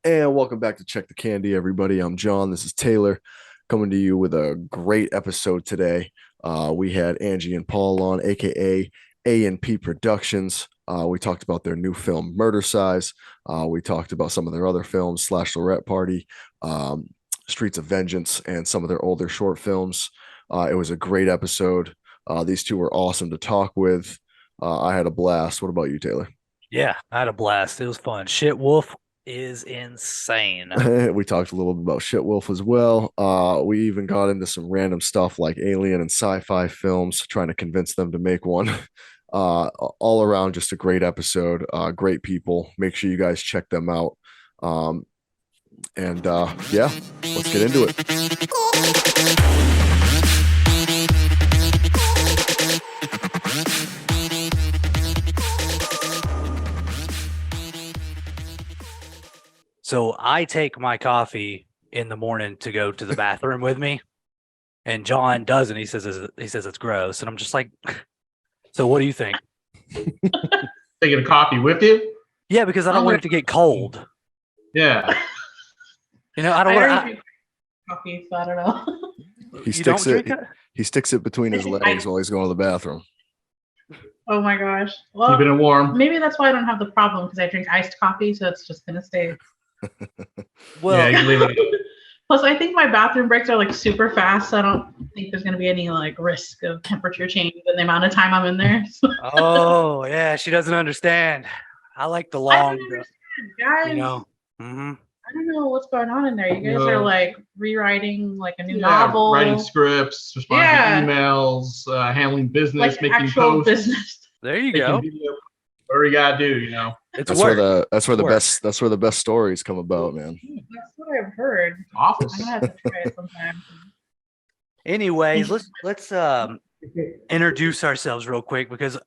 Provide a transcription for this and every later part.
And welcome back to Check the Candy, everybody. I'm John. This is Taylor coming to you with a great episode today. We had Angie and Paul on, aka A&P Productions. We talked about their new film, Murdercise. We talked about some of their other films, Slashlorette Party, um, Streets of Vengeance, and some of their older short films. It was a great episode. These two were awesome to talk with. I had a blast. What about you, Taylor? Yeah, I had a blast. It was fun. Shit Wolf is insane. We talked a little bit about Shit Wolf as well. We even got into some random stuff like alien and sci-fi films, trying to convince them to make one. All around, just a great episode. Great people. Make sure you guys check them out. Um, and yeah, let's get into it. So I take my coffee in the morning to go to the bathroom with me, and John doesn't. He says it's gross, and I'm just like, so what do you think? Taking a coffee with you? Yeah, because I don't want it to get cold. Yeah. I don't I want already drink coffee, so I don't know. He You don't sticks drink it. it? He sticks it between his legs while he's going to the bathroom. Oh my gosh. Well, Keeping it warm. maybe that's why I don't have the problem because I drink iced coffee, so it's just gonna stay. Well, Yeah, you can leave it. Plus, I think my bathroom breaks are like super fast, so I don't think there's gonna be any like risk of temperature change in the amount of time I'm in there. So, oh yeah, she doesn't understand. I like the I long, don't understand, guys. you know. hmm I don't know what's going on in there. You guys are No. like rewriting like a new Yeah, novel, writing scripts, responding Yeah. to emails, handling business, like making actual posts, business. There you making go. video. Whatever you gotta do. It's That's where work. the Work. best stories come about, man. That's what I've heard. Office. I'm gonna have to try it sometime. Anyways, let's introduce ourselves real quick because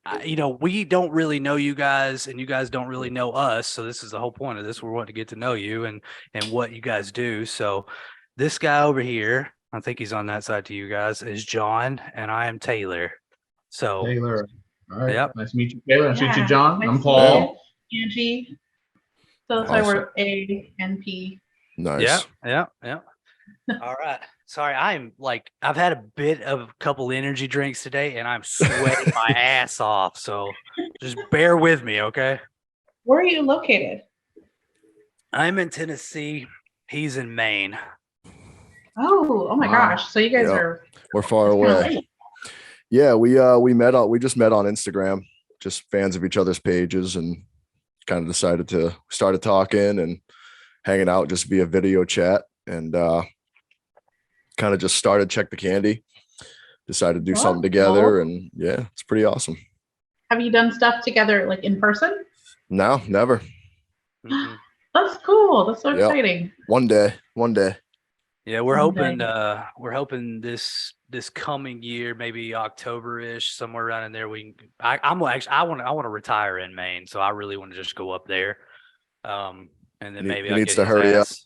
we don't really know you guys and you guys don't really know us, so this is the whole point of this. We're wanting to get to know you and what you guys do. So this guy over here, I think he's on that side to you guys, is John, and I am Taylor. So Taylor. All right. Yep. Nice to meet you, Taylor. Nice to meet you, Yeah, John. nice I'm to Paul. meet you, Angie. So that's why we're A and P. Nice. yeah all right, sorry, I've had a bit of a couple energy drinks today and I'm sweating my ass off, so just bear with me, okay? Where are you located? I'm in Tennessee, he's in Maine. Oh my Wow. gosh. So you guys Yeah. are We're far kinda away. late. Yeah, we just met on Instagram, just fans of each other's pages, and kind of decided to started talking and hanging out just via video chat, and kind of just started Check the Candy. Decided to do Oh, something together, cool. and yeah, it's pretty awesome. Have you done stuff together like in person? No, never. Mhm. That's cool. That's so Yep. exciting. One day. Yeah, we're Someday. hoping this coming year, maybe October-ish, somewhere around in there, I want to retire in Maine, so I really want to just go up there. And then maybe He I'll needs get to his hurry up. ass.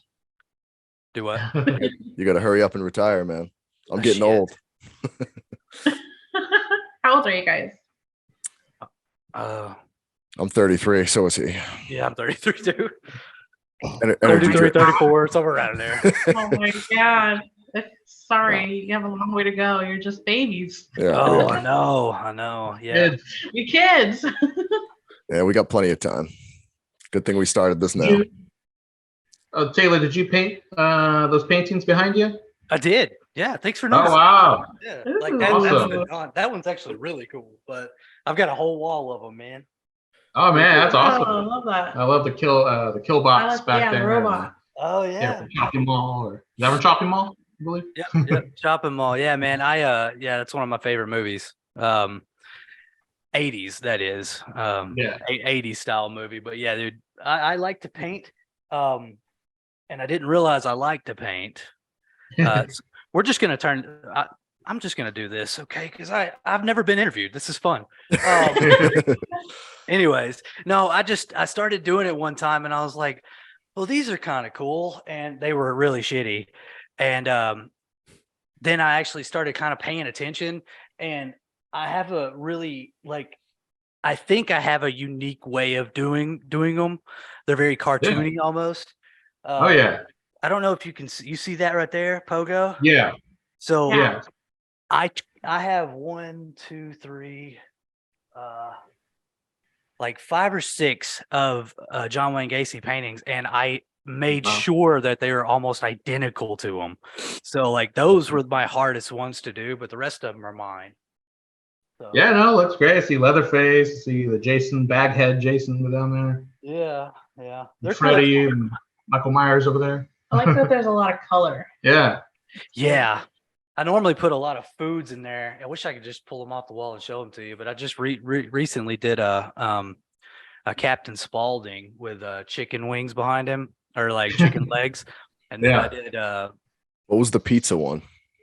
Do what? You got to hurry up and retire, man. I'm Oh, getting shit. old. How old are you guys? Uh, I'm 33. So is he. yeah, I'm 33 too. Energy 33, drink. 34, somewhere around there. Oh my god. Sorry, you have a long way to go. You're just babies. Yeah, Oh, we I are. know. Yeah. Kids. You kids. Yeah, we got plenty of time. Good thing we started this now. Taylor, did you paint those paintings behind you? I did. Yeah, thanks for Oh, noticing. wow. Yeah, Ooh, like awesome. that one's actually really cool, but I've got a whole wall of them, man. Oh, man, that's Oh, I awesome. love that. I love the kill box back the there. robot. Oh Yeah, from Shopping Mall. Is that from Shopping Mall, I believe? Yep. Shopping Mall. Yeah, man. Yeah, that's one of my favorite movies. 80s, that is. Yeah. 80s style movie. But yeah, dude, I like to paint. And I didn't realize I liked to paint. We're just gonna I'm just gonna do this, okay? Because I've never been interviewed. This is fun. Anyways, no, I started doing it one time and I was like, well, these are kind of cool, and they were really shitty. And then I actually started kind of paying attention, and I have a really I think I have a unique way of doing them. They're very cartoony almost. Oh yeah. I don't know if you can you see that right there, Pogo. Yeah. So Yeah. I have 1, 2, 3, like 5 or 6 of John Wayne Gacy paintings, and I made Wow. sure that they were almost identical to him. So like those were my hardest ones to do, but the rest of them are mine. So, Yeah, no, looks great. I see Leatherface. I see the Jason Baghead Jason down there. yeah. They're Freddy cool. and Michael Myers over there. I like that there's a lot of color. Yeah. Yeah. I normally put a lot of foods in there. I wish I could just pull them off the wall and show them to you, but I just recently did a Captain Spaulding with chicken wings behind him, or like chicken legs, and then I did What was the pizza one?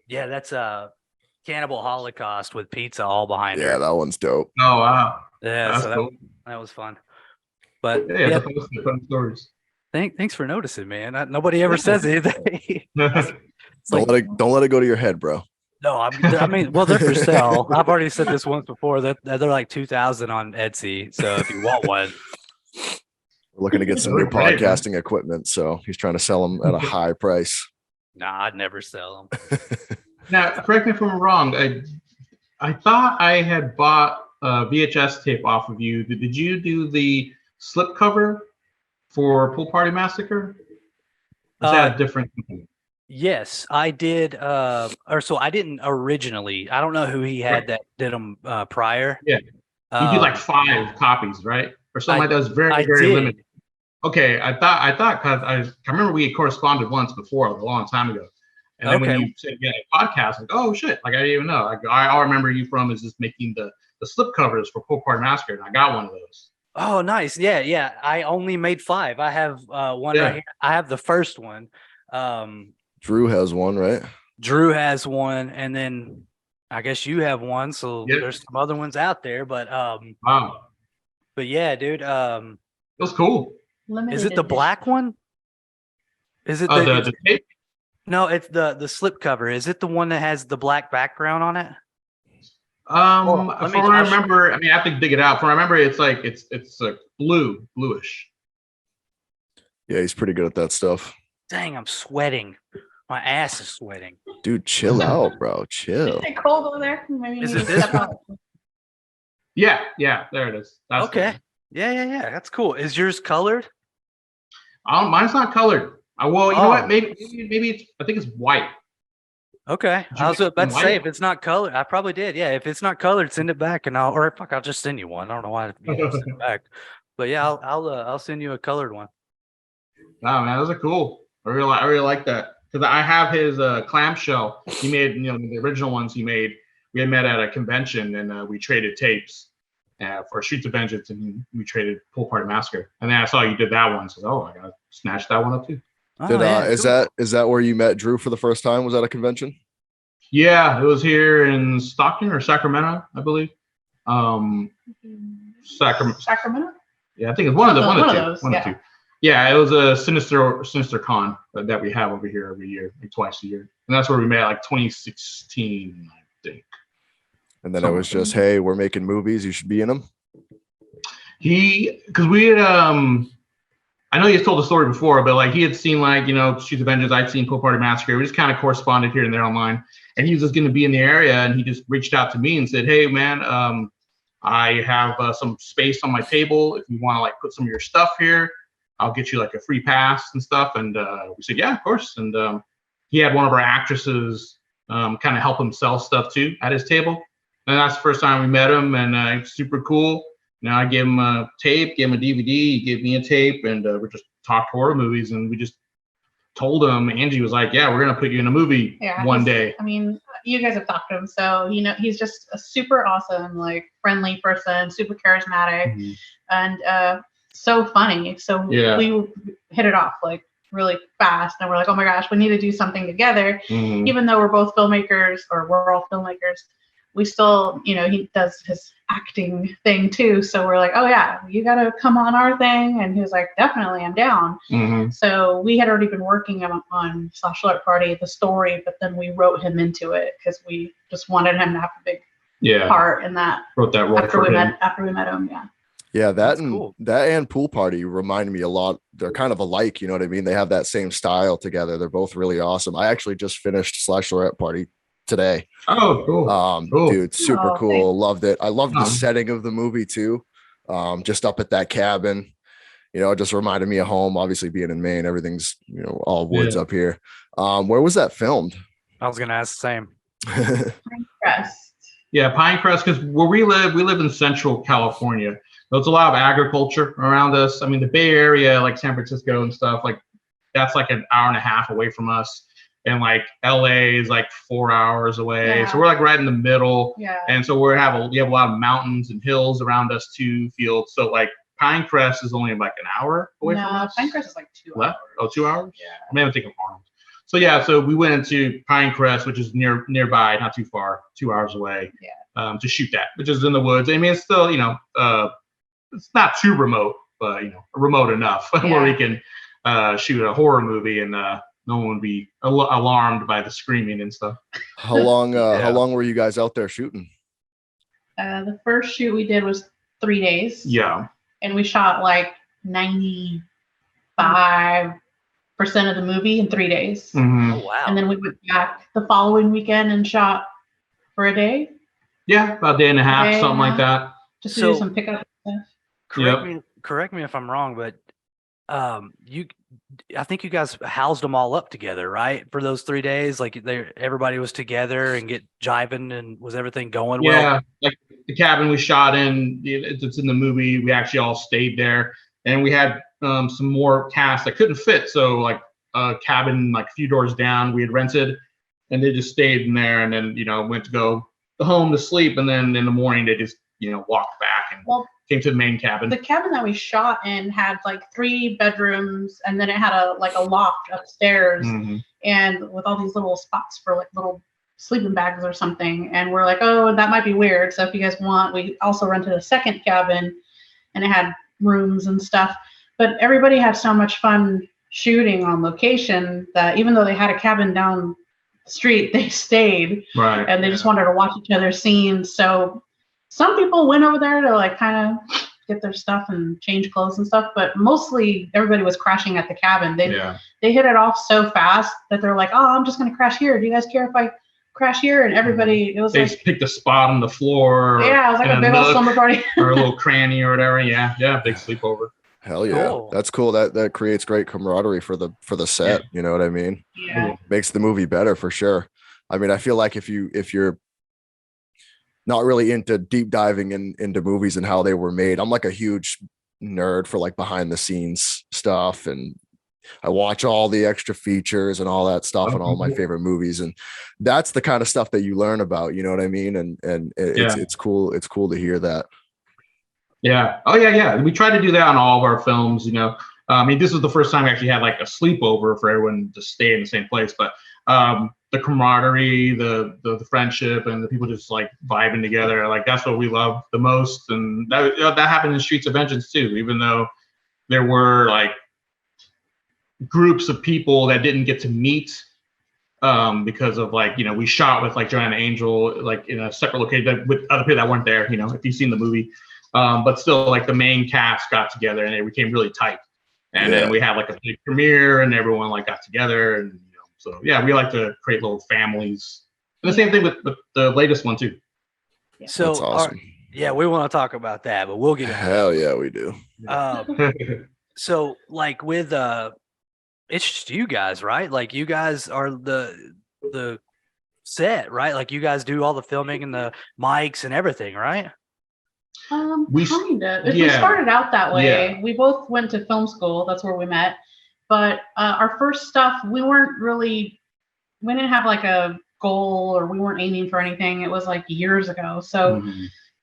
yeah, that's Cannibal Holocaust with pizza all behind her. Yeah, that one's dope. Oh wow. Yeah, That's so cool. that was fun. But Yeah, yeah, that's fun stories. thanks for noticing, man. Nobody ever says anything. It's like, Don't let it go to your head, bro. no, I mean, well, they're for sale. I've already said this once before that they're like 2,000 on Etsy. So if you want one, We're looking to get some new podcasting equipment, so he's trying to sell them at a high price. nah, I'd never sell them. Now, correct me if I'm wrong. I thought I had bought a VHS tape off of you. Did you do the slipcover for Pool Party Massacre? Or is that a different company? Yes, I did. Or so I didn't originally. I don't know who he had that did them prior. Yeah. You did like 5 copies, right? Or something like that. It was very did. limited. Okay, I thought because I remember we had corresponded once before, like a long time ago. And then when you said you had a podcast, like, oh shit, like I didn't even know. Like all I remember you from is just making the slip covers for Pool Party Massacre, and I got one of those. Oh, nice. Yeah. I only made 5. I have one right here. I have the first one. Drew has one, right? Drew has one, and then I guess you have one. So there's some other ones out there, but Wow. But yeah, dude. It was cool. Is it the black one? Is it the tape? No, it's the slip cover. Is it the one that has the black background on it? If I remember, I mean, I have to dig it out. If I remember, it's like it's like bluish. Yeah, he's pretty good at that stuff. Dang, I'm sweating. My ass is sweating. Dude, chill out, bro. Chill. Is it cold over there? Maybe is you it this one? Yeah, there it is. That's okay. Yeah. That's cool. Is yours colored? Mine's not colored. Well, you know what? Maybe it's. I think it's white. Okay. I was about to say, if it's not colored, I probably did. Yeah. If it's not colored, send it back, and I'll just send you one. I don't know why send it back, but yeah, I'll send you a colored one. Wow, man, those are cool. I really like that because I have his clamshell. He made, the original ones he made. We had met at a convention and we traded tapes for Streets of Vengeance, and we traded Pool Party Massacre. And then I saw you did that one, so I gotta snatch that one up too. Is that where you met Drew for the first time? Was that a convention? Yeah, it was here in Stockton or Sacramento, I believe. Sacramento? Yeah, I think it's one of the two. Yeah, it was a Sinister Con that we have over here every year, like twice a year, and that's where we met, like 2016, I think. And then it was just, hey, we're making movies. You should be in them. Because we had, I know he's told the story before, but like he had seen Streets of Vengeance. I'd seen Pool Party Massacre. We just kind of corresponded here and there online, and he was just going to be in the area, and he just reached out to me and said, hey, man, I have some space on my table. If you want to like put some of your stuff here, I'll get you like a free pass and stuff. And we said, yeah, of course. And he had one of our actresses kind of help him sell stuff too at his table. And that's the first time we met him, and super cool. I gave him a tape, gave him a DVD, he gave me a tape, and we just talked horror movies, and we just told him, Angie was like, yeah, we're going to put you in a movie one day. I mean, you guys have talked to him, so he's just a super awesome, like friendly person, super charismatic, and so funny. So we hit it off like really fast, and we're like, oh my gosh, we need to do something together. Even though we're both filmmakers, or we're all filmmakers, we still, he does his acting thing too. So we're like, oh yeah, you got to come on our thing. And he was like, definitely, I'm down. So we had already been working on Slashlorette Party, the story, but then we wrote him into it because we just wanted him to have a big part in that. Wrote that role after we met him. Yeah. Yeah, That's cool. that and Pool Party remind me a lot. They're kind of alike, you know what I mean? They have that same style together. They're both really awesome. I actually just finished Slashlorette Party today. Oh, cool. Cool. Dude, super Oh, cool. Loved it. I loved the Um, setting of the movie too. Just up at that cabin, you know, it just reminded me of home. Obviously, being in Maine, everything's, you know, all woods Yeah. up here. Where was that filmed? I was gonna ask the same. Crest. Yeah, Pinecrest, because where we live in Central California. There's a lot of agriculture around us. I mean, the Bay Area, like San Francisco and stuff, like that's like an hour and a half away from us. And like LA is like 4 hours away. Yeah. So we're like right in the middle. Yeah. And so we have a lot of mountains and hills around us too, fields. So like Pinecrest is only like an hour away from us. Pinecrest is like 2 hours. Left? Oh, 2 hours? Yeah. Maybe I'm thinking Arnold. So yeah, so we went into Pinecrest, which is nearby, not too far, 2 hours away. Yeah. To shoot that, which is in the woods. I mean, it's still, you know, it's not too remote, but you know, remote enough where we can shoot a horror movie and no one would be alarmed by the screaming and stuff. How long were you guys out there shooting? The first shoot we did was 3 days. Yeah. And we shot like 95% of the movie in 3 days. Mm-hmm. Oh wow. And then we went back the following weekend and shot for a day. Yeah, about a day and a half, Day something and a like that. Just to So- do some pickup stuff. Correct me if I'm wrong, but I think you guys housed them all up together, right? For those 3 days, like everybody was together and get jiving, and was everything going well? Yeah, like the cabin we shot in, it's in the movie. We actually all stayed there, and we had some more cast that couldn't fit. So like a cabin like a few doors down, we had rented, and they just stayed in there, and then went to go home to sleep, and then in the morning they just walked back and came to the main cabin. The cabin that we shot in had like 3 bedrooms, and then it had a loft upstairs, and with all these little spots for like little sleeping bags or something. And we're like, oh, that might be weird. So if you guys want, we also rented a second cabin, and it had rooms and stuff. But everybody had so much fun shooting on location that even though they had a cabin down the street, they stayed. Right. And they just wanted to watch each other's scenes. So some people went over there to like kind of get their stuff and change clothes and stuff, but mostly everybody was crashing at the cabin. They hit it off so fast that they're like, oh, I'm just going to crash here. Do you guys care if I crash here? And everybody, it was they like, just picked a spot on the floor. Yeah, it was like a big old slumber party. Or a little cranny or whatever. Yeah, big sleepover. Hell yeah. Cool. That's cool. That creates great camaraderie for the set. You know what I mean? Yeah. Makes the movie better for sure. I mean, I feel like if you're not really into deep diving into movies and how they were made, I'm like a huge nerd for like behind the scenes stuff, and I watch all the extra features and all that stuff and all my favorite movies, and that's the kind of stuff that you learn about, you know what I mean? And it's cool to hear that. Yeah. Oh yeah. We try to do that on all of our films, I mean, this was the first time we actually had like a sleepover for everyone to stay in the same place, but the camaraderie, the friendship, and the people just like vibing together, like that's what we love the most. And that happened in Streets of Vengeance too, even though there were like groups of people that didn't get to meet because of like, we shot with like Joanna Angel, like in a separate location with other people that weren't there, if you've seen the movie. But still like the main cast got together and they became really tight. And then we had like a big premiere and everyone like got together, and so yeah, we like to create little families. And the same thing with the latest one too. So that's awesome. we want to talk about that, but we'll get into Hell yeah, we do. So like with it's just you guys, right? Like you guys are the set, right? Like you guys do all the filming and the mics and everything, right? We started out that way. Yeah. We both went to film school. That's where we met. But our first stuff, we didn't have like a goal, or we weren't aiming for anything. It was like years ago. So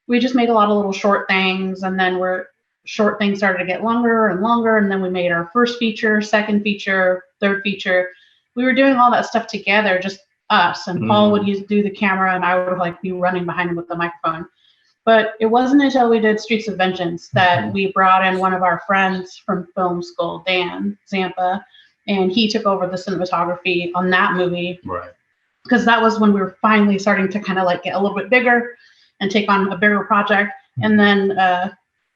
we just made a lot of little short things, and then short things started to get longer and longer. And then we made our first feature, second feature, third feature. We were doing all that stuff together, just us. And Paul would do the camera, and I would like be running behind him with the microphone. But it wasn't until we did Streets of Vengeance that we brought in one of our friends from film school, Dan Zampa, and he took over the cinematography on that movie. Right. Because that was when we were finally starting to kind of like get a little bit bigger and take on a bigger project. And then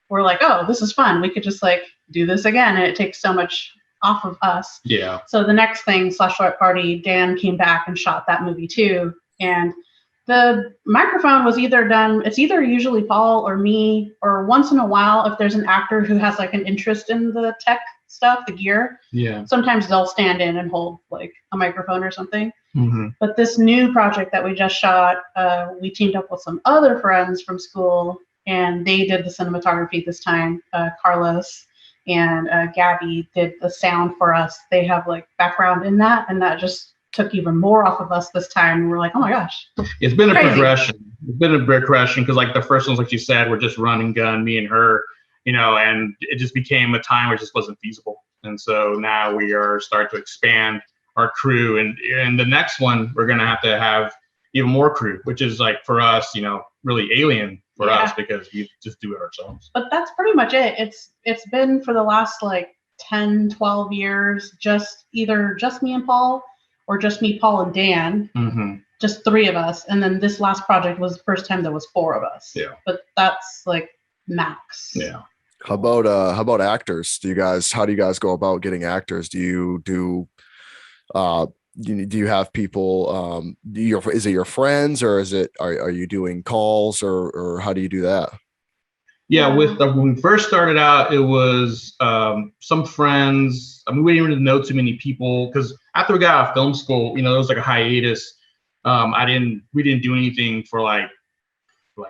we're like, oh, this is fun. We could just like do this again. And it takes so much off of us. Yeah. So the next thing, Slashlorette Party, Dan came back and shot that movie too. And the microphone was either done, it's either usually Paul or me, or once in a while, if there's an actor who has like an interest in the tech stuff, the gear, sometimes they'll stand in and hold like a microphone or something. But this new project that we just shot, we teamed up with some other friends from school, and they did the cinematography this time. Carlos and Gabby did the sound for us. They have like background in that, and that just took even more off of us this time. We're like, oh my gosh. It's been a progression. It's been a progression because like the first ones, like you said, were just run and gun, me and her, you know, and it just became a time where it just wasn't feasible. And so now we are starting to expand our crew, and the next one we're gonna have to have even more crew, which is like for us, you know, really alien for us because we just do it ourselves. But that's pretty much it. It's been for the last like 10, 12 years, just either just me and Paul, or just me, Paul, and Dan, just 3 of us. And then this last project was the first time there was 4 of us. Yeah. But that's like max. Yeah. How about actors? How do you guys go about getting actors? Do you have people, is it your friends, or are you doing calls, or how do you do that? Yeah, when we first started out, it was some friends. I mean, we didn't really know too many people because after we got out of film school, you know, there was like a hiatus. We didn't do anything for like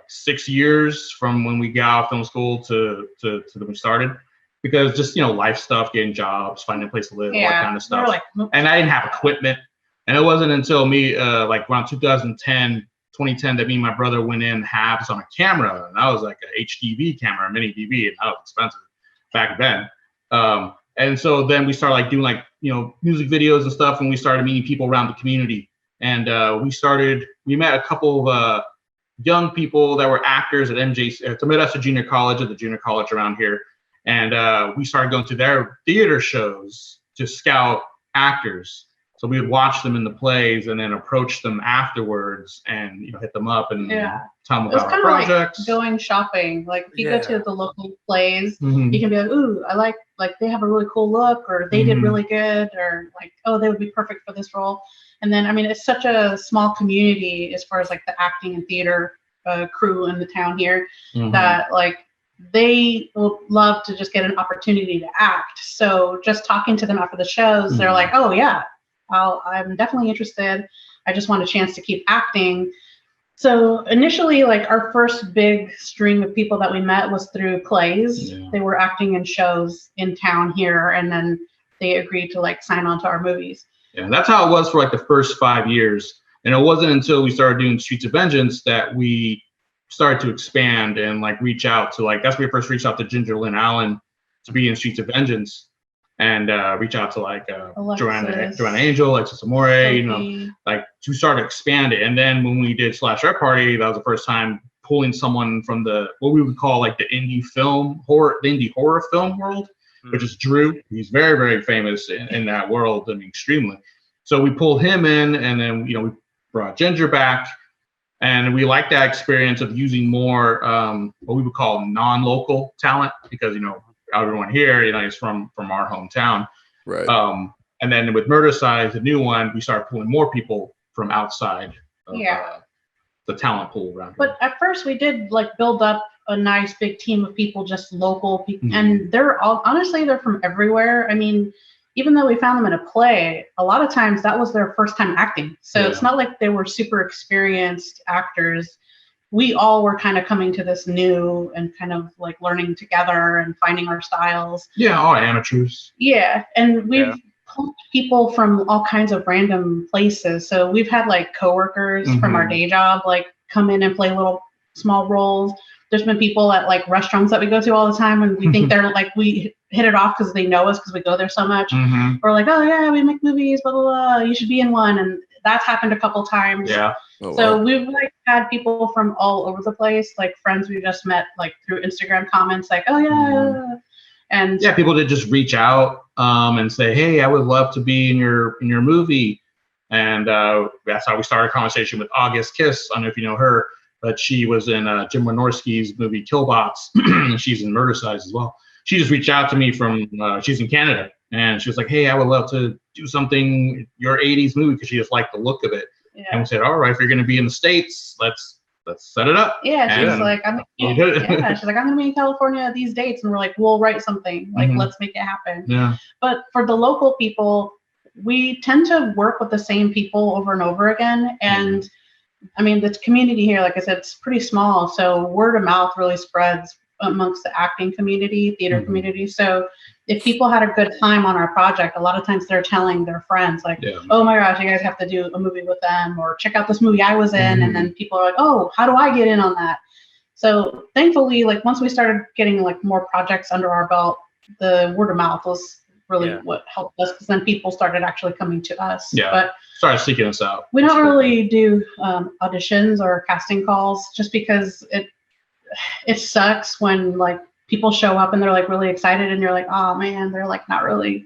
6 years from when we got out of film school to when we started, because just, you know, life stuff, getting jobs, finding a place to live, all that kind of stuff. And I didn't have equipment. And it wasn't until me, like around 2010, that me and my brother went in halves on a camera, and that was like a HDV camera, a mini DV, and that was expensive back then. And so then we started like doing like, you know, music videos and stuff, and we started meeting people around the community. And we met a couple of young people that were actors at Tomato Junior College, at the junior college around here. And we started going to their theater shows to scout actors. So we would watch them in the plays and then approach them afterwards and, you know, hit them up and tell them about our projects. Like going shopping. Like if you go to the local plays, you can be like, ooh, I like they have a really cool look, or they did really good, or like, oh, they would be perfect for this role. And then, I mean, it's such a small community as far as like the acting and theater crew in the town here that like they will love to just get an opportunity to act. So just talking to them after the shows, they're like, oh yeah, I'm definitely interested. I just want a chance to keep acting. So initially, like our first big string of people that we met was through plays. They were acting in shows in town here, and then they agreed to like sign on to our movies. Yeah, that's how it was for like the first 5 years. And it wasn't until we started doing Streets of Vengeance that we started to expand and like reach out to like, that's when we first reached out to Ginger Lynn Allen to be in Streets of Vengeance, and reach out to like Joanna Angel, Alexis Amore, you know, like to start to expand it. And then when we did Slashlorette Party, that was the first time pulling someone from what we would call like the indie horror film world, which is Drew. He's very, very famous in that world, I mean, extremely. So we pulled him in, and then, you know, we brought Ginger back, and we liked that experience of using more what we would call non-local talent, because, you know, everyone here, you know, is from our hometown. Right. And then with Murdercise, the new one, we started pulling more people from outside of the talent pool around here. But at first we did like build up a nice big team of people, just local people, and they're all, honestly, they're from everywhere. I mean, even though we found them in a play, a lot of times that was their first time acting. So it's not like they were super experienced actors. We all were kind of coming to this new and kind of like learning together and finding our styles. Yeah, all amateurs. Yeah, and we've pulled people from all kinds of random places. So we've had like coworkers from our day job like come in and play little small roles. There's been people at like restaurants that we go to all the time, and we think they're like, we hit it off because they know us because we go there so much. We're like, oh yeah, we make movies, blah, blah, blah. You should be in one. And that's happened a couple times. Yeah. Oh, so wow. we've like had people from all over the place, like friends we just met like through Instagram comments, like, oh yeah. And yeah, people did just reach out and say, hey, I would love to be in your movie. And that's how we started a conversation with August Kiss. I don't know if you know her. but she was in Jim Wynorski's movie Killbots. She's in Murdercise as well. She just reached out to me from, she's in Canada, and she was like, hey, I would love to do something, your 80s movie, because she just liked the look of it. Yeah. And we said, all right, if you're going to be in the States, let's set it up. Yeah, she's like, she's like, I'm going to be in California these dates. And we're like, we'll write something. Like, let's make it happen. Yeah. But for the local people, we tend to work with the same people over and over again. And I mean, the community here, like I said, it's pretty small. So word of mouth really spreads amongst the acting community, theater community. So if people had a good time on our project, a lot of times they're telling their friends like, oh my gosh, you guys have to do a movie with them, or check out this movie I was in. And then people are like, oh, how do I get in on that? So thankfully, like once we started getting like more projects under our belt, the word of mouth was really what helped us, because then people started actually coming to us. Yeah. But started seeking us out. We don't really do auditions or casting calls, just because it sucks when like people show up and they're like really excited and you're like, oh man, they're like not really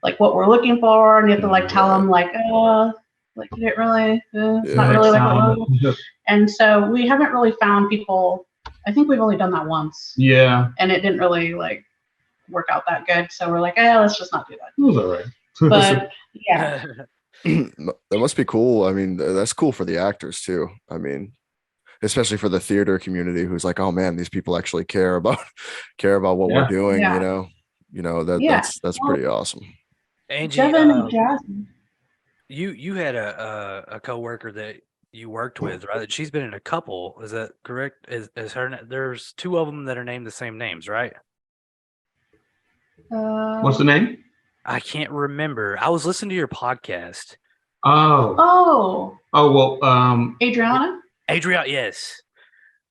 like what we're looking for, and you have to like tell them like, like you didn't really, it's not really like what and so we haven't really found people. I think we've only done that once. Yeah. And it didn't really like work out that good, so we're like, let's just not do that. It was all right. But yeah. That must be cool. I mean, that's cool for the actors too. I mean, especially for the theater community, who's like, oh man, these people actually care about what we're doing. That's pretty awesome. Angie, Devin and Jasmine. you had a coworker that you worked with, right? She's been in a couple. Is that correct? Is her? There's two of them that are named the same names, right? What's the name? I can't remember. I was listening to your podcast. Oh, well, Adriana, yes.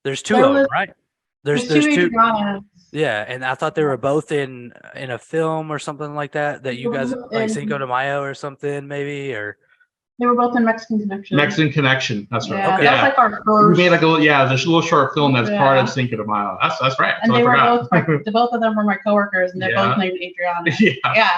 There's two of them, right? There's two. Adrianas. Yeah, and I thought they were both in a film or something like that you guys like Cinco de Mayo or something maybe, or they were both in Mexican Connection. Mexican Connection, that's right. Yeah, okay. That's like our first. We made like there's a little short film that's part of Cinco de Mayo. That's right. And so they were both of them were my coworkers, and they're both named Adriana.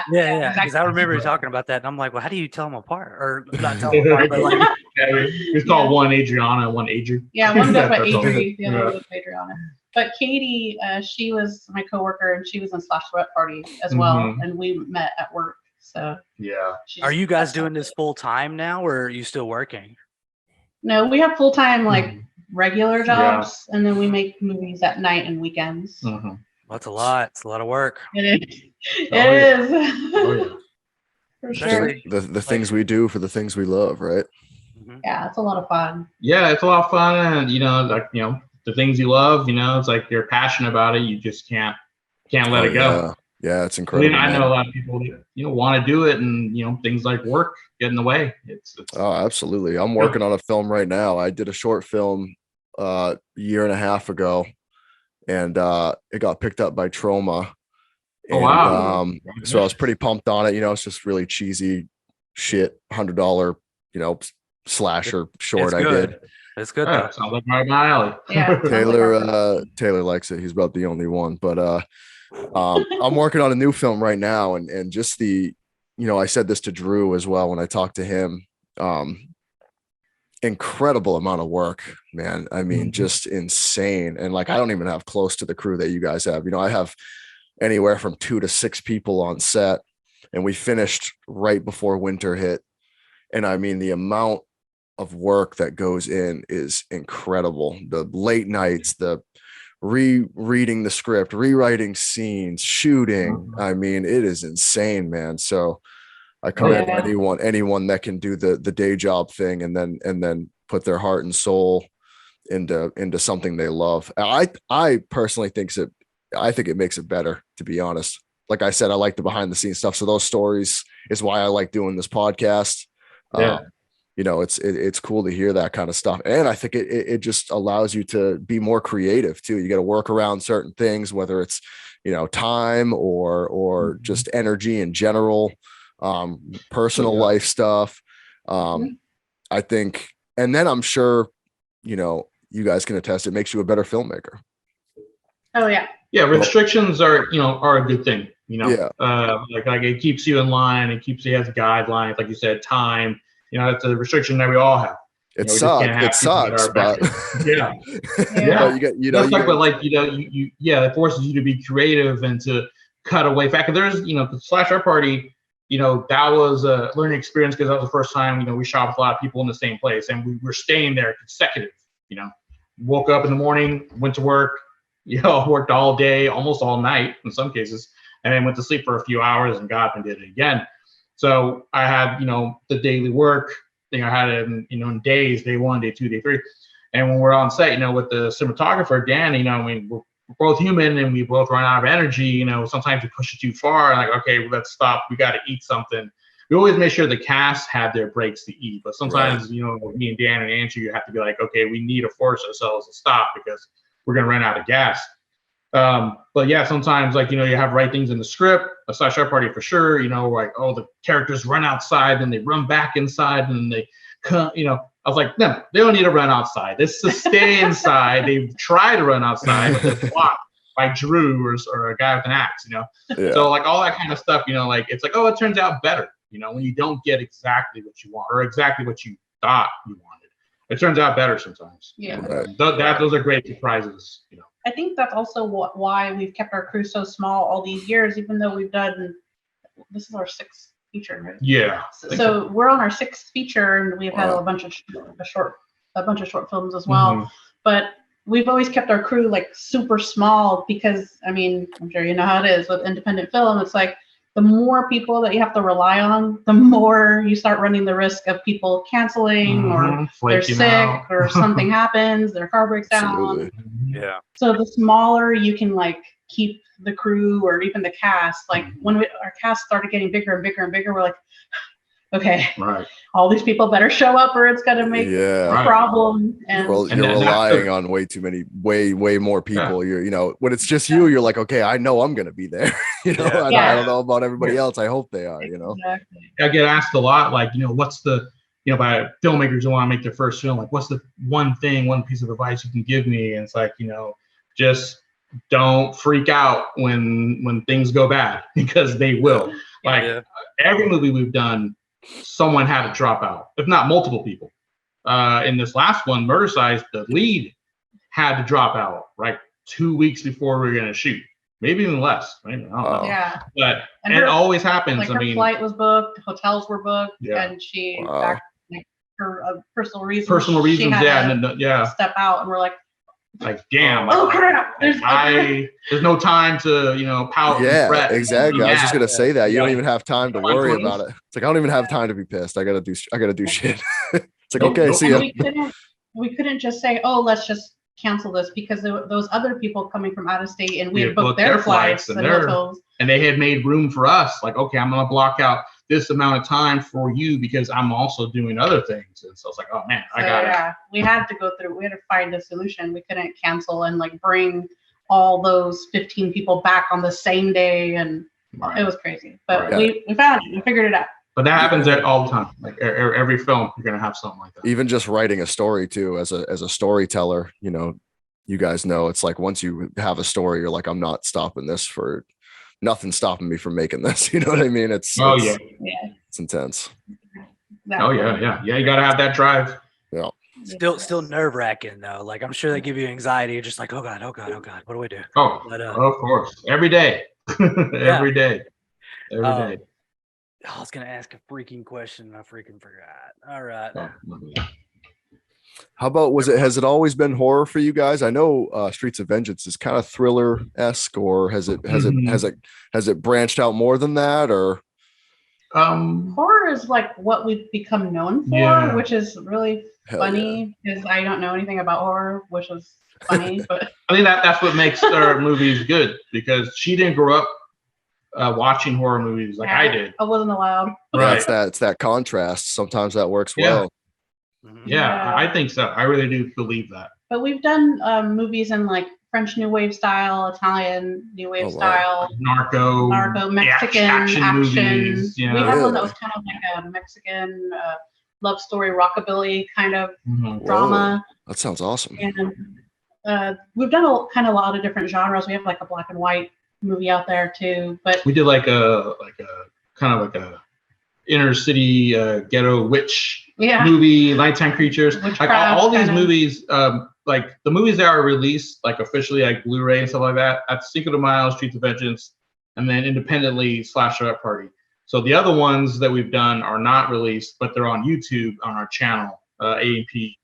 Yeah. Because I remember you talking about that, and I'm like, well, how do you tell them apart, or not tell them apart, but like it's called one Adriana, one Adri. Yeah, one goes by Adri, the other goes by Adriana. But Katie, she was my coworker, and she was in Slashlorette Party as well, and we met at work. So yeah. Are you guys doing this full time now, or are you still working? No, we have full time like regular jobs, and then we make movies at night and weekends. That's a lot. It's a lot of work. It is. Oh yeah. For sure. The things we do for the things we love, right? Yeah, it's a lot of fun. Yeah, it's a lot of fun, and the things you love, it's like you're passionate about it. You just can't let it go. Yeah, it's incredible. I know a lot of people that want to do it, and things like work get in the way. It's oh, absolutely. I'm working on a film right now. I did a short film a year and a half ago, and it got picked up by Trauma. And, wow! So I was pretty pumped on it. It's just really cheesy shit, $100 slasher short. I did. It's good. Yeah, sounds like right my alley. Yeah, Taylor likes it. He's about the only one, but I'm working on a new film right now, and just I said this to Drew as well when I talked to him. Incredible amount of work, man. I mean, just insane. And like, I don't even have close to the crew that you guys have. I have anywhere from 2 to 6 people on set, and we finished right before winter hit. And I mean, the amount of work that goes in is incredible. The late nights, the rereading the script, rewriting scenes, shooting. I mean, it is insane, man. So I commend anyone that can do the day job thing and then put their heart and soul into something they love. I personally think it makes it better, to be honest. Like I said, I like the behind the scenes stuff. So those stories is why I like doing this podcast. It's cool to hear that kind of stuff. And I think it just allows you to be more creative too. You got to work around certain things, whether it's, time or just energy in general, personal life stuff. I think, and then I'm sure, you guys can attest, it makes you a better filmmaker. Oh yeah. Yeah. Restrictions are a good thing, like it keeps you in line. It keeps you as guidelines. Like you said, time, it's a restriction that we all have. It we just can't have It people that sucks, are but yeah. but you get, That's like, but like, it forces you to be creative and to cut away. In fact, there's, the Slashlorette Party, that was a learning experience because that was the first time, we shot with a lot of people in the same place and we were staying there consecutive, woke up in the morning, went to work, worked all day, almost all night in some cases, and then went to sleep for a few hours and got up and did it again. So I had, the daily work thing. I had it in days, day 1, day 2, day 3. And when we're on set, with the cinematographer, Dan, we're both human and we both run out of energy. Sometimes we push it too far. Like, okay, well, let's stop. We got to eat something. We always make sure the cast had their breaks to eat. But sometimes, me and Dan and Angie, you have to be like, okay, we need to force ourselves to stop because we're going to run out of gas. But yeah, sometimes like, you have right things in the script, a Slashlorette Party for sure, like, oh, the characters run outside, then they run back inside and they come, I was like, no, they don't need to run outside. This is stay inside. They try to run outside, but they're blocked by Drew or a guy with an axe, Yeah. So like all that kind of stuff, like, it's like, oh, it turns out better, when you don't get exactly what you want or exactly what you thought you wanted. It turns out better sometimes. Yeah. Those are great surprises, I think that's also why we've kept our crew so small all these years, even though this is our 6th feature, right? Yeah. So we're on our 6th feature, and we've had a bunch of short films as well. Mm-hmm. But we've always kept our crew like super small because, I mean, I'm sure you know how it is with independent film. It's like the more people that you have to rely on, the more you start running the risk of people canceling or they're sick or something happens, their car breaks down. Absolutely. Yeah. So the smaller you can like keep the crew or even the cast, like when our cast started getting bigger and bigger and bigger, we're like, okay, all these people better show up or it's gonna make a problem. And you're relying on way too many, way more people. You're, when it's just you, you're like, okay, I know I'm gonna be there. I don't know about everybody else. I hope they are. Exactly. I get asked a lot, like, what's the, by filmmakers who want to make their first film, like, what's the one piece of advice you can give me? And it's like, just don't freak out when things go bad because they will. Like every movie we've done, someone had to drop out, if not multiple people. In this last one, Murdercise, the lead had to drop out like 2 weeks before we were going to shoot, maybe even less. Right? I don't know. Yeah, but it always happens. Like her flight was booked, hotels were booked, and she for personal reasons. She had to step out, and we're like, damn, oh crap! There's no time to pout and fret. Exactly. I was just gonna say that you don't even have time to worry about it. It's like I don't even have time to be pissed. I gotta do shit. It's like, okay, see ya. We couldn't just say, oh, let's just cancel this because those other people coming from out of state and we had booked their flights and hotels, and they had made room for us. Like, okay, I'm gonna block out this amount of time for you because I'm also doing other things. And so it's like, oh man, we had to find a solution. We couldn't cancel and like bring all those 15 people back on the same day, and it was crazy. But we found it. We figured it out. But that happens all the time. Like every film, you're gonna have something like that. Even just writing a story too, as a storyteller, you guys know it's like once you have a story, you're like, I'm not stopping this for nothing stopping me from making this. You know what I mean? It's intense. Yeah. You gotta have that drive. Yeah. Still nerve wracking though. Like I'm sure they give you anxiety. You're just like, oh god, what do we do? Of course, every day, every day. I was gonna ask a freaking question and I freaking forgot. All right. How about has it always been horror for you guys? I know Streets of Vengeance is kind of thriller-esque, or has it branched out more than that, or horror is like what we've become known for, which is really funny because I don't know anything about horror, which is funny. But I think that's what makes our movies good because she didn't grow up watching horror movies like I did. I wasn't allowed. Right. It's that contrast. Sometimes that works well. Yeah, I think so. I really do believe that. But we've done movies in like French New Wave style, Italian New Wave style, Narco, Mexican action. Movies, we have one that was kind of like a Mexican love story, rockabilly kind of drama. That sounds awesome. And we've done a lot of different genres. We have like a black and white movie out there too, but we did like a kind of like a inner city ghetto witch movie, Nighttime Creatures. Like all these kinda. movies, like the movies that are released like officially like Blu-ray and stuff like that, that's Cinco de Mayo, Streets of Vengeance, and then independently Slashlorette Party. So the other ones that we've done are not released, but they're on YouTube on our channel, A&P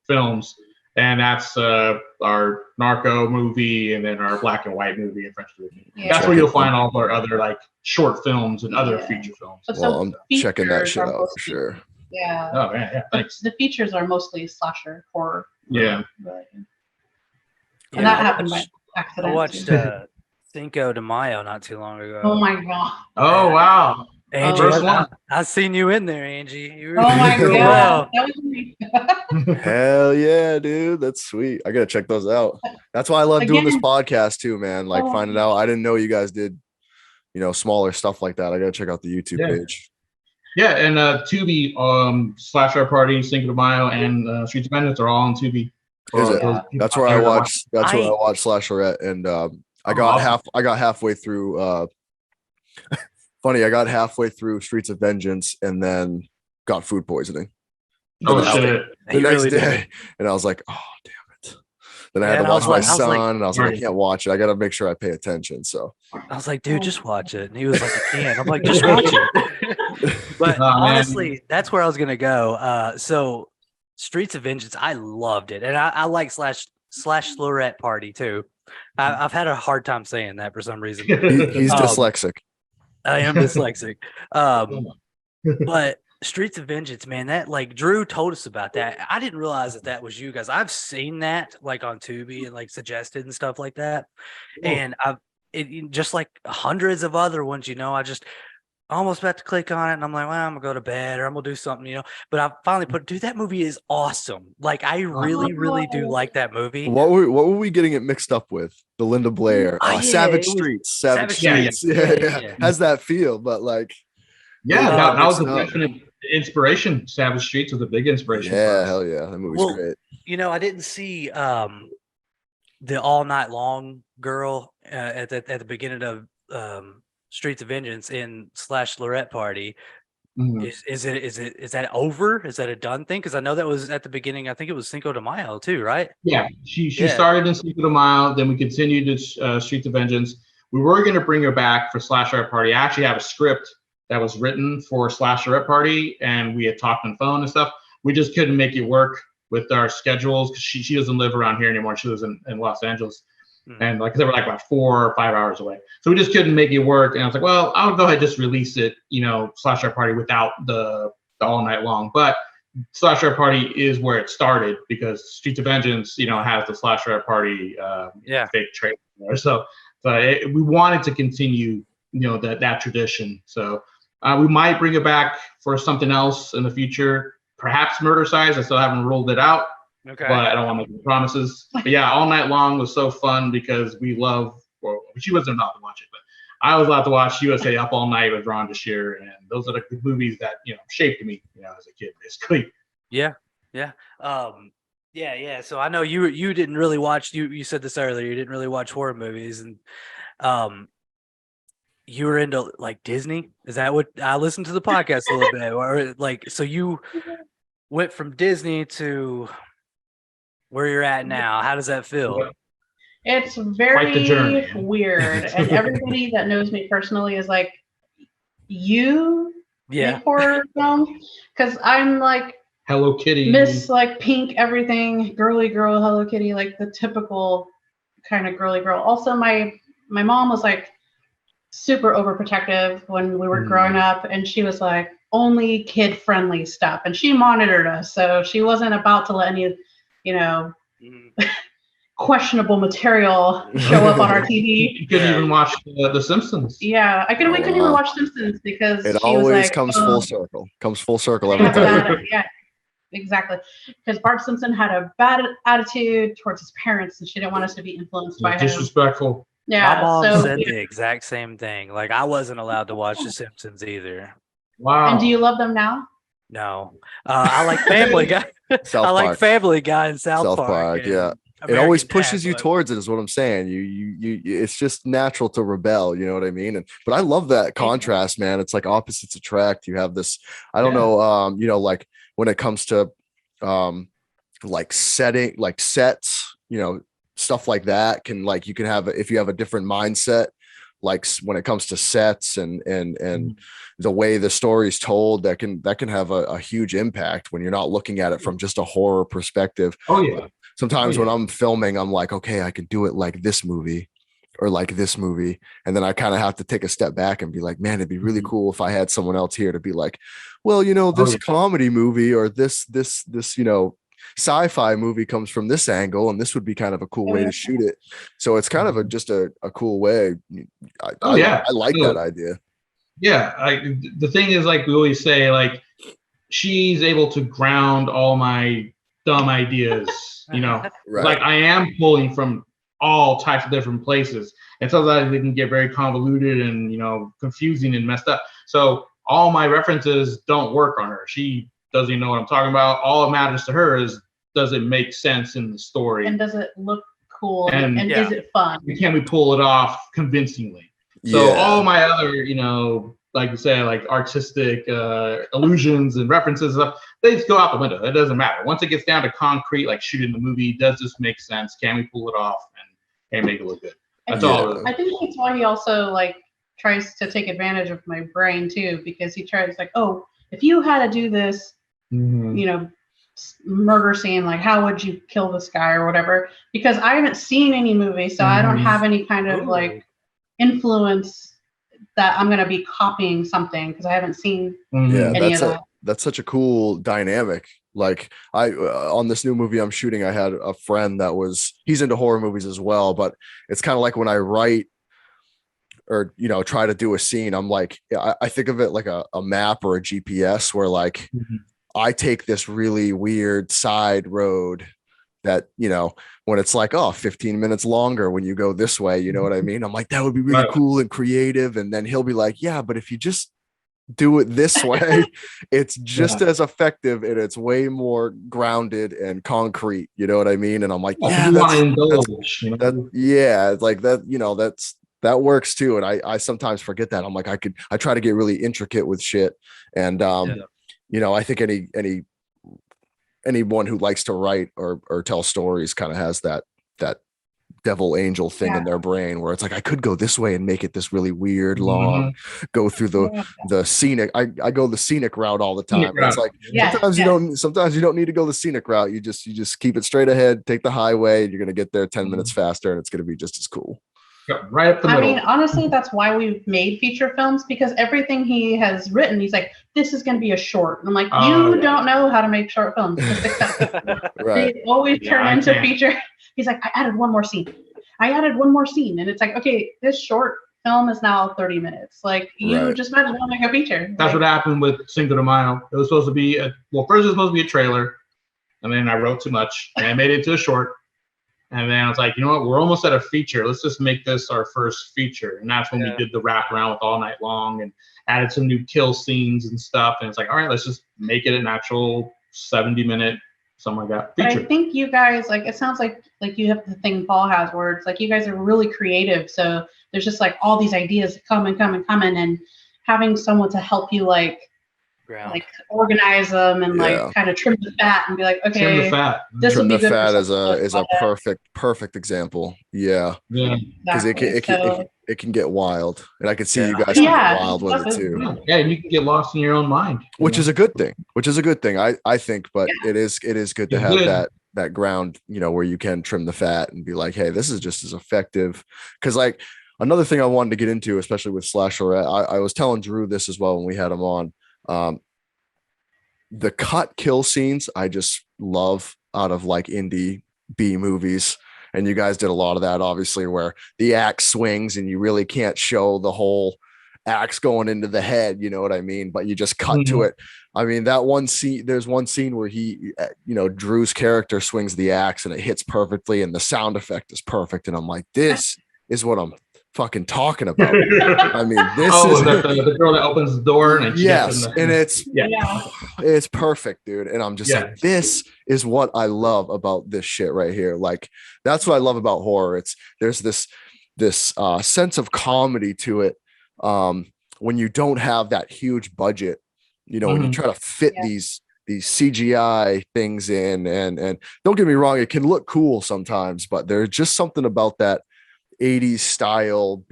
Films. And that's our Narco movie, and then our black and white movie and French movie. Yeah. That's where you'll find all of our other like short films and other feature films. But Well, I'm checking that features shit are out for mostly- sure. Yeah. Oh man, yeah, thanks. The features are mostly slasher horror. Yeah. And Yeah, that I happened by watched- accident. I watched Cinco de Mayo not too long ago. Oh my god. Oh wow. Angie, First one. I seen you in there, Angie. You were Oh my doing god. well. That was me. Hell yeah, dude. That's sweet. I gotta check those out. That's why I love doing this Again. podcast too, man. Like Oh. finding out. I didn't know you guys did, smaller stuff like that. I gotta check out the YouTube Yeah. page. Yeah, and Tubi, Slashlorette Party, Cinco de Mayo, and Streets of Vengeance are all on Tubi. Is it? Yeah. That's where I watched. That's where I watched Slashlorette, and I got halfway through. Funny, I got halfway through Streets of Vengeance, and then got food poisoning Oh the shit. He next really did. day, and I was like, "Oh damn it!" Then I Yeah, had and to I watch was my like- I was like- son, and I was like, "I can't watch it. I gotta make sure I pay attention." So I was like, dude, just watch it. And he was like, I can't. I'm like, just watch it. But Oh, man. honestly, that's where I was gonna go. So Streets of Vengeance, I loved it, and I like Slashlorette Party too. I've had a hard time saying that for some reason. he's Um, dyslexic. I am dyslexic. But Streets of Vengeance, man, that like Drew told us about that. I didn't realize that was you guys. I've seen that like on Tubi and like suggested and stuff like that. And just like hundreds of other ones, I just almost about to click on it and I'm like, well, I'm gonna go to bed or I'm gonna do something, but I finally dude, that movie is awesome. Like I really do like that movie. What were we getting it mixed up with? The Linda Blair, Oh, yeah, Savage it was Streets, Savage Streets. Streets. Yeah. Yeah. Has that feel, but like, Yeah, that was a mixed up. definite inspiration. Savage Streets was a big inspiration. for Yeah, us. hell yeah, that movie's Well, great. I didn't see the All Night Long girl at the beginning of Streets of Vengeance in Slashlorette Party. Mhm. Is that over? Is that a done thing? Because I know that was at the beginning. I think it was Cinco de Mayo too, right? Yeah, she Yeah. started in Cinco de Mayo, then we continued to Streets of Vengeance. We were going to bring her back for Slashlorette Party. I actually have a script that was written for Slashlorette Party, and we had talked on the phone and stuff. We just couldn't make it work with our schedules because she doesn't live around here anymore. She lives in Los Angeles. And like they were like about 4 or 5 hours away. So we just couldn't make it work. And I was like, well, I'll go ahead and just release it, Slashlorette Party without the All Night Long. But Slashlorette Party is where it started because Streets of Vengeance, has the Slashlorette Party fake trailer there. So we wanted to continue, that tradition. So we might bring it back for something else in the future, perhaps Murdercise. I still haven't ruled it out. Okay. But I don't want to make any promises. But yeah, All Night Long was so fun because we love. Well, she wasn't allowed to watch it, but I was allowed to watch USA Up All Night with Ron DeShear, and those are the movies that shaped me, as a kid, basically. Yeah. So I know you didn't really watch. You said this earlier. You didn't really watch horror movies, and you were into like Disney. Is that what I listened to the podcast a little bit, or like so you went from Disney to where you're at now? How does that feel? It's Quite the very journey. weird. And everybody that knows me personally is like, you make horror films? Because I'm like Hello Kitty. Miss like pink everything, girly girl, Hello Kitty, like the typical kind of girly girl. Also, my mom was like super overprotective when we were growing up, and she was like only kid friendly stuff, and she monitored us, so she wasn't about to let any questionable material show up on our TV. You couldn't even watch The Simpsons. Yeah, we couldn't even watch Simpsons because It she always was like, comes full circle. Comes full circle every time. Yeah, exactly. Because Bart Simpson had a bad attitude towards his parents, and she didn't want us to be influenced by him. Disrespectful. Yeah, My mom so, said the exact same thing. Like I wasn't allowed to watch The Simpsons either. Wow. And do you love them now? No, I like Family Guy. South I like Park. Family Guy and South South Park. Park, and yeah. it always American pushes Dad, you but- towards it is what I'm saying. You it's just natural to rebel, you know what I mean? But I love that contrast, man. It's like opposites attract. You have this, I don't know, like when it comes to like setting, like sets, stuff like that can, like, you can have, if you have a different mindset, like when it comes to sets and the way the story is told, that can have a huge impact when you're not looking at it from just a horror perspective. Oh yeah. Sometimes when I'm filming, I'm like, okay, I can do it like this movie or like this movie. And then I kind of have to take a step back and be like, man, it'd be really cool if I had someone else here to be like, well, this comedy movie or this, sci-fi movie comes from this angle, and this would be kind of a cool way to shoot it. So it's kind of just a cool way. I like that idea. Yeah. The thing is, like we always say, like, she's able to ground all my dumb ideas, Right. Like I am pulling from all types of different places, and sometimes they can get very convoluted and confusing and messed up. So all my references don't work on her. She doesn't even know what I'm talking about. All that matters to her is, does it make sense in the story, and does it look cool, and is it fun? Can we pull it off convincingly? So all my other, like you say, like artistic illusions and references, they just go out the window. It doesn't matter. Once it gets down to concrete, like shooting the movie, does this make sense? Can we pull it off and make it look good? That's all. I think that's why he also like tries to take advantage of my brain too, because he tries like, oh, if you had to do this, murder scene, like how would you kill this guy or whatever? Because I haven't seen any movies, so I don't have any kind of like influence that I'm going to be copying something, because I haven't seen any of that. That's such a cool dynamic. Like on this new movie I'm shooting, I had a friend he's into horror movies as well, but it's kind of like when I write or, try to do a scene, I'm like, I think of it like a map or a GPS where like, I take this really weird side road that, when it's like, 15 minutes longer when you go this way, you know what I mean? I'm like, that would be really cool and creative. And then he'll be like, yeah, but if you just do it this way, it's just as effective and it's way more grounded and concrete. You know what I mean? And I'm like, yeah, it's like that, that works too. And I sometimes forget that. I'm like, I try to get really intricate with shit. And, I think anyone who likes to write or tell stories kind of has that devil angel thing in their brain where it's like, I could go this way and make it this really weird, long, go through the scenic. I go the scenic route all the time. It's like, sometimes you don't need to go the scenic route. You just keep it straight ahead, take the highway, and you're going to get there 10 minutes faster, and it's going to be just as cool. Right up the middle. I mean, honestly, that's why we've made feature films, because everything he has written, he's like, this is going to be a short. And I'm like, you don't know how to make short films. Right. They always turn into feature. He's like, I added one more scene. And it's like, okay, this short film is now 30 minutes. Like, you just might as well make a feature. That's what happened with Cinco de Mayo. It was supposed to be first it was supposed to be a trailer, and then I wrote too much, and I made it into a short. And then I was like, you know what? We're almost at a feature. Let's just make this our first feature. And that's when we did the wrap around with All Night Long and added some new kill scenes and stuff. And it's like, all right, let's just make it an actual 70-minute, something like that, feature. But I think you guys, like, it sounds like you have the thing Paul has where it's like you guys are really creative. So there's just like all these ideas coming, and having someone to help you like organize them and like kind of trim the fat and be like, okay, trim the fat. This trim would be the good fat is a perfect example. Because it can get wild, and I could see you guys get wild with it too. Yeah, and you can get lost in your own mind, which is a good thing. I think, but it is good to have that ground, where you can trim the fat and be like, hey, this is just as effective. Because like another thing I wanted to get into, especially with Slashlorette, I was telling Drew this as well when we had him on. The cut kill scenes I just love out of like indie B movies, and you guys did a lot of that, obviously, where the axe swings and you really can't show the whole axe going into the head, you know what I mean, but you just cut to it. I mean, that one scene, there's one scene where he, Drew's character swings the axe and it hits perfectly and the sound effect is perfect, and I'm like, this is what I'm fucking talking about. I mean, this is the girl that opens the door and it's it's perfect, dude. And I'm just like, this is what I love about this shit right here. Like, that's what I love about horror. There's this sense of comedy to it. When you don't have that huge budget, when you try to fit these CGI things in, and don't get me wrong, it can look cool sometimes, but there's just something about that 80s style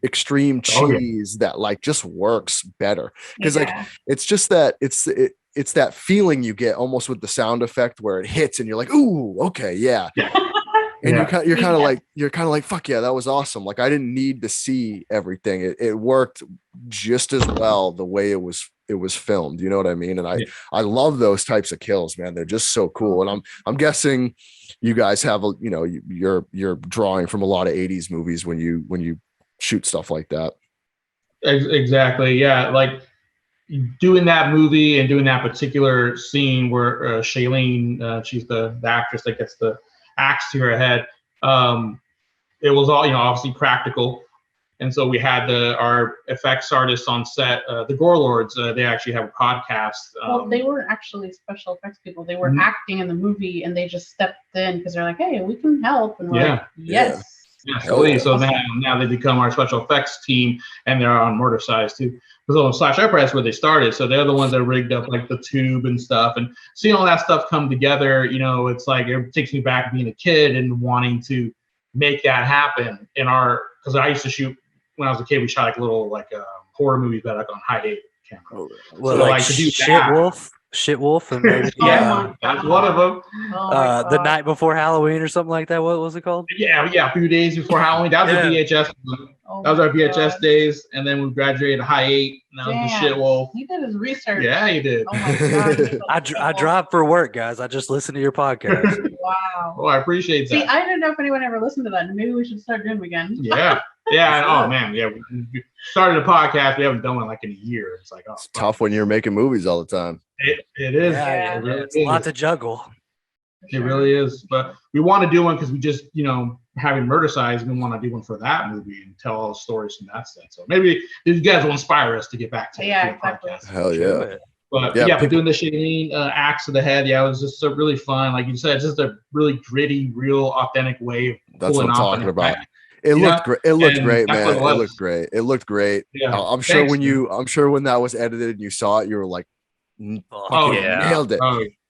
extreme cheese that like just works better, because like it's just that it's that feeling you get almost with the sound effect where it hits and you're like, ooh, okay, yeah. And you're kind of like, fuck yeah, that was awesome. Like, I didn't need to see everything. It worked just as well the way it was filmed. You know what I mean? And I love those types of kills, man. They're just so cool. And I'm guessing you guys have you're drawing from a lot of 80s movies when you shoot stuff like that. Exactly. Yeah. Like doing that movie and doing that particular scene where Shailene, she's the actress that gets the axe to her head. It was all, obviously practical. And so we had our effects artists on set, the Gore Lords. They actually have a podcast. Well, they weren't actually special effects people. They were acting in the movie, and they just stepped in because they're like, "Hey, we can help." And we're like, "Yes." So now they become our special effects team, and they're on Murdercise too. Because on Slashlorette Party, that's where they started. So they're the ones that rigged up like the tube and stuff, and seeing all that stuff come together. It's like it takes me back being a kid and wanting to make that happen because I used to shoot when I was a kid. We shot like little horror movies, but like on high 8 camera. Well, so, like to do Shit Wolf, and maybe that's one of them. The Night Before Halloween or something like that. What was it called? Yeah, a few days before Halloween. That was a VHS one. That was our VHS days, and then we graduated to high 8. And that was the Shit Wolf. He did his research. Yeah, he did. Oh my God. I drive for work, guys. I just listen to your podcast. Wow. Oh, I appreciate that. See, I didn't know if anyone ever listened to that. Maybe we should start doing them again. Yeah. Oh man. Yeah. We started a podcast. We haven't done one in a year. It's like, it's tough when you're making movies all the time. It is. Yeah, it's a lot to juggle. It really is. But we want to do one because we just, having Murdercise, we want to do one for that movie and tell all the stories from that sense. So maybe you guys will inspire us to get back to the podcast. Hell yeah. But for doing the Shailene axe to the head, it was just so really fun. Like you said, just a really gritty, real, authentic way of that's what I'm talking about. It looked great. It looked great, man. It looked great. Yeah. I'm sure when that was edited and you saw it, you were like, nailed it.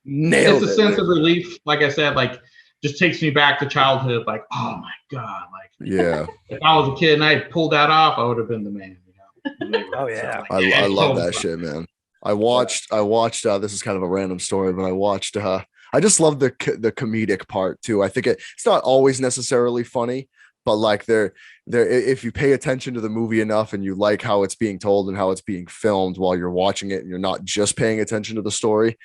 Nailed it. It's a sense of relief. Like I said, just takes me back to childhood. Like, oh my God. If I was a kid and I pulled that off, I would have been the man. Oh yeah. I love that shit, man. I watched this is kind of a random story, but I watched I just love the comedic part too. I think it's not always necessarily funny, but like they're if you pay attention to the movie enough and you like how it's being told and how it's being filmed while you're watching it and you're not just paying attention to the story,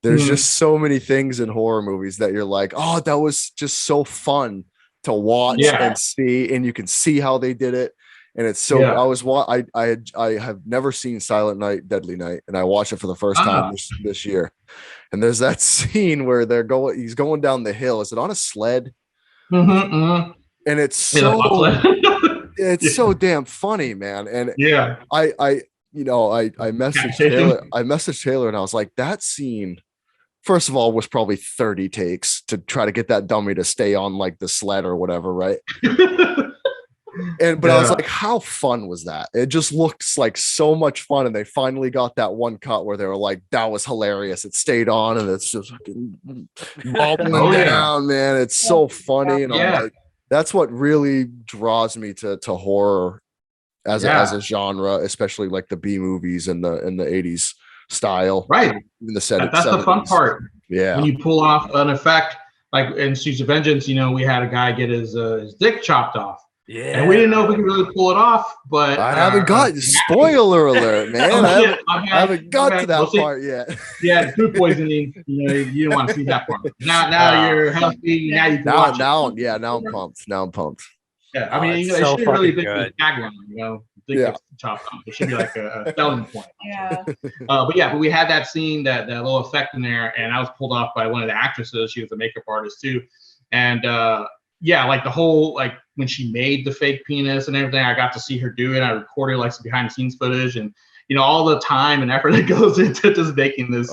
there's just so many things in horror movies that you're like, oh, that was just so fun to watch and see, and you can see how they did it. And it's so I have never seen Silent Night, Deadly Night, and I watched it for the first time this year. And there's that scene where he's going down the hill. Is it on a sled? And it's so so damn funny, man. And I messaged Taylor. I messaged Taylor and I was like, that scene, first of all, was probably 30 takes to try to get that dummy to stay on like the sled or whatever, right? But I was like, how fun was that? It just looks like so much fun. And they finally got that one cut where they were like, that was hilarious. It stayed on and it's just fucking bobbling down, man. It's so funny. And I'm like, that's what really draws me to horror as a genre, especially like the B movies and the 80s style. Right. In the set. That's 70s. The fun part. Yeah. When you pull off an effect, like in Streets of Vengeance, we had a guy get his dick chopped off. Yeah, and we didn't know if we could really pull it off, but I haven't got spoiler alert, man. I haven't got to that part yet. Yeah, food poisoning. You don't want to see that part. Now you're healthy. Now you can watch it. Now I'm pumped. Yeah, I mean, it should be really big tagline. Chopped off. It should be like a selling point. Yeah. But we had that scene, that little effect in there, and I was pulled off by one of the actresses. She was a makeup artist too, and like the whole when she made the fake penis and everything, I got to see her do it. I recorded some behind the scenes footage, and all the time and effort that goes into just making this,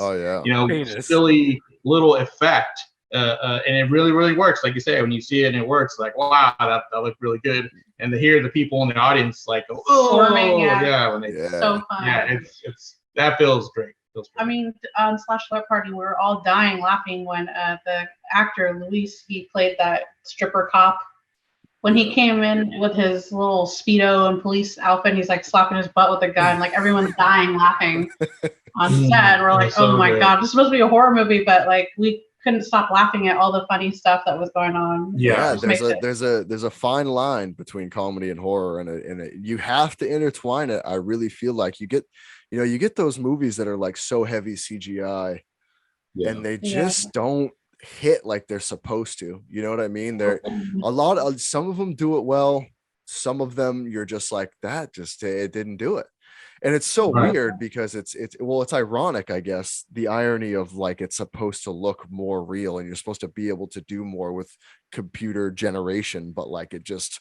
silly little effect. And it really, really works. Like you say, when you see it and it works, like, wow, that looked really good. And to hear the people in the audience like, oh, yeah, when they, so fun. Yeah, it's that feels great. I mean, on Slashlorette Party, we were all dying laughing when the actor Luis, he played that stripper cop. When he came in with his little Speedo and police outfit, he's like slapping his butt with a gun. Like everyone's dying laughing on set. We're like, oh my God, this is supposed to be a horror movie, but like we couldn't stop laughing at all the funny stuff that was going on. Yeah, there's a fine line between comedy and horror, and you have to intertwine it. I really feel like you get those movies that are like so heavy CGI, and they just don't hit like they're supposed to. You know what I mean? They're some of them do it well. Some of them you're just like it didn't do it. And it's so weird because it's ironic, I guess, the irony of like it's supposed to look more real and you're supposed to be able to do more with computer generation, but like it just,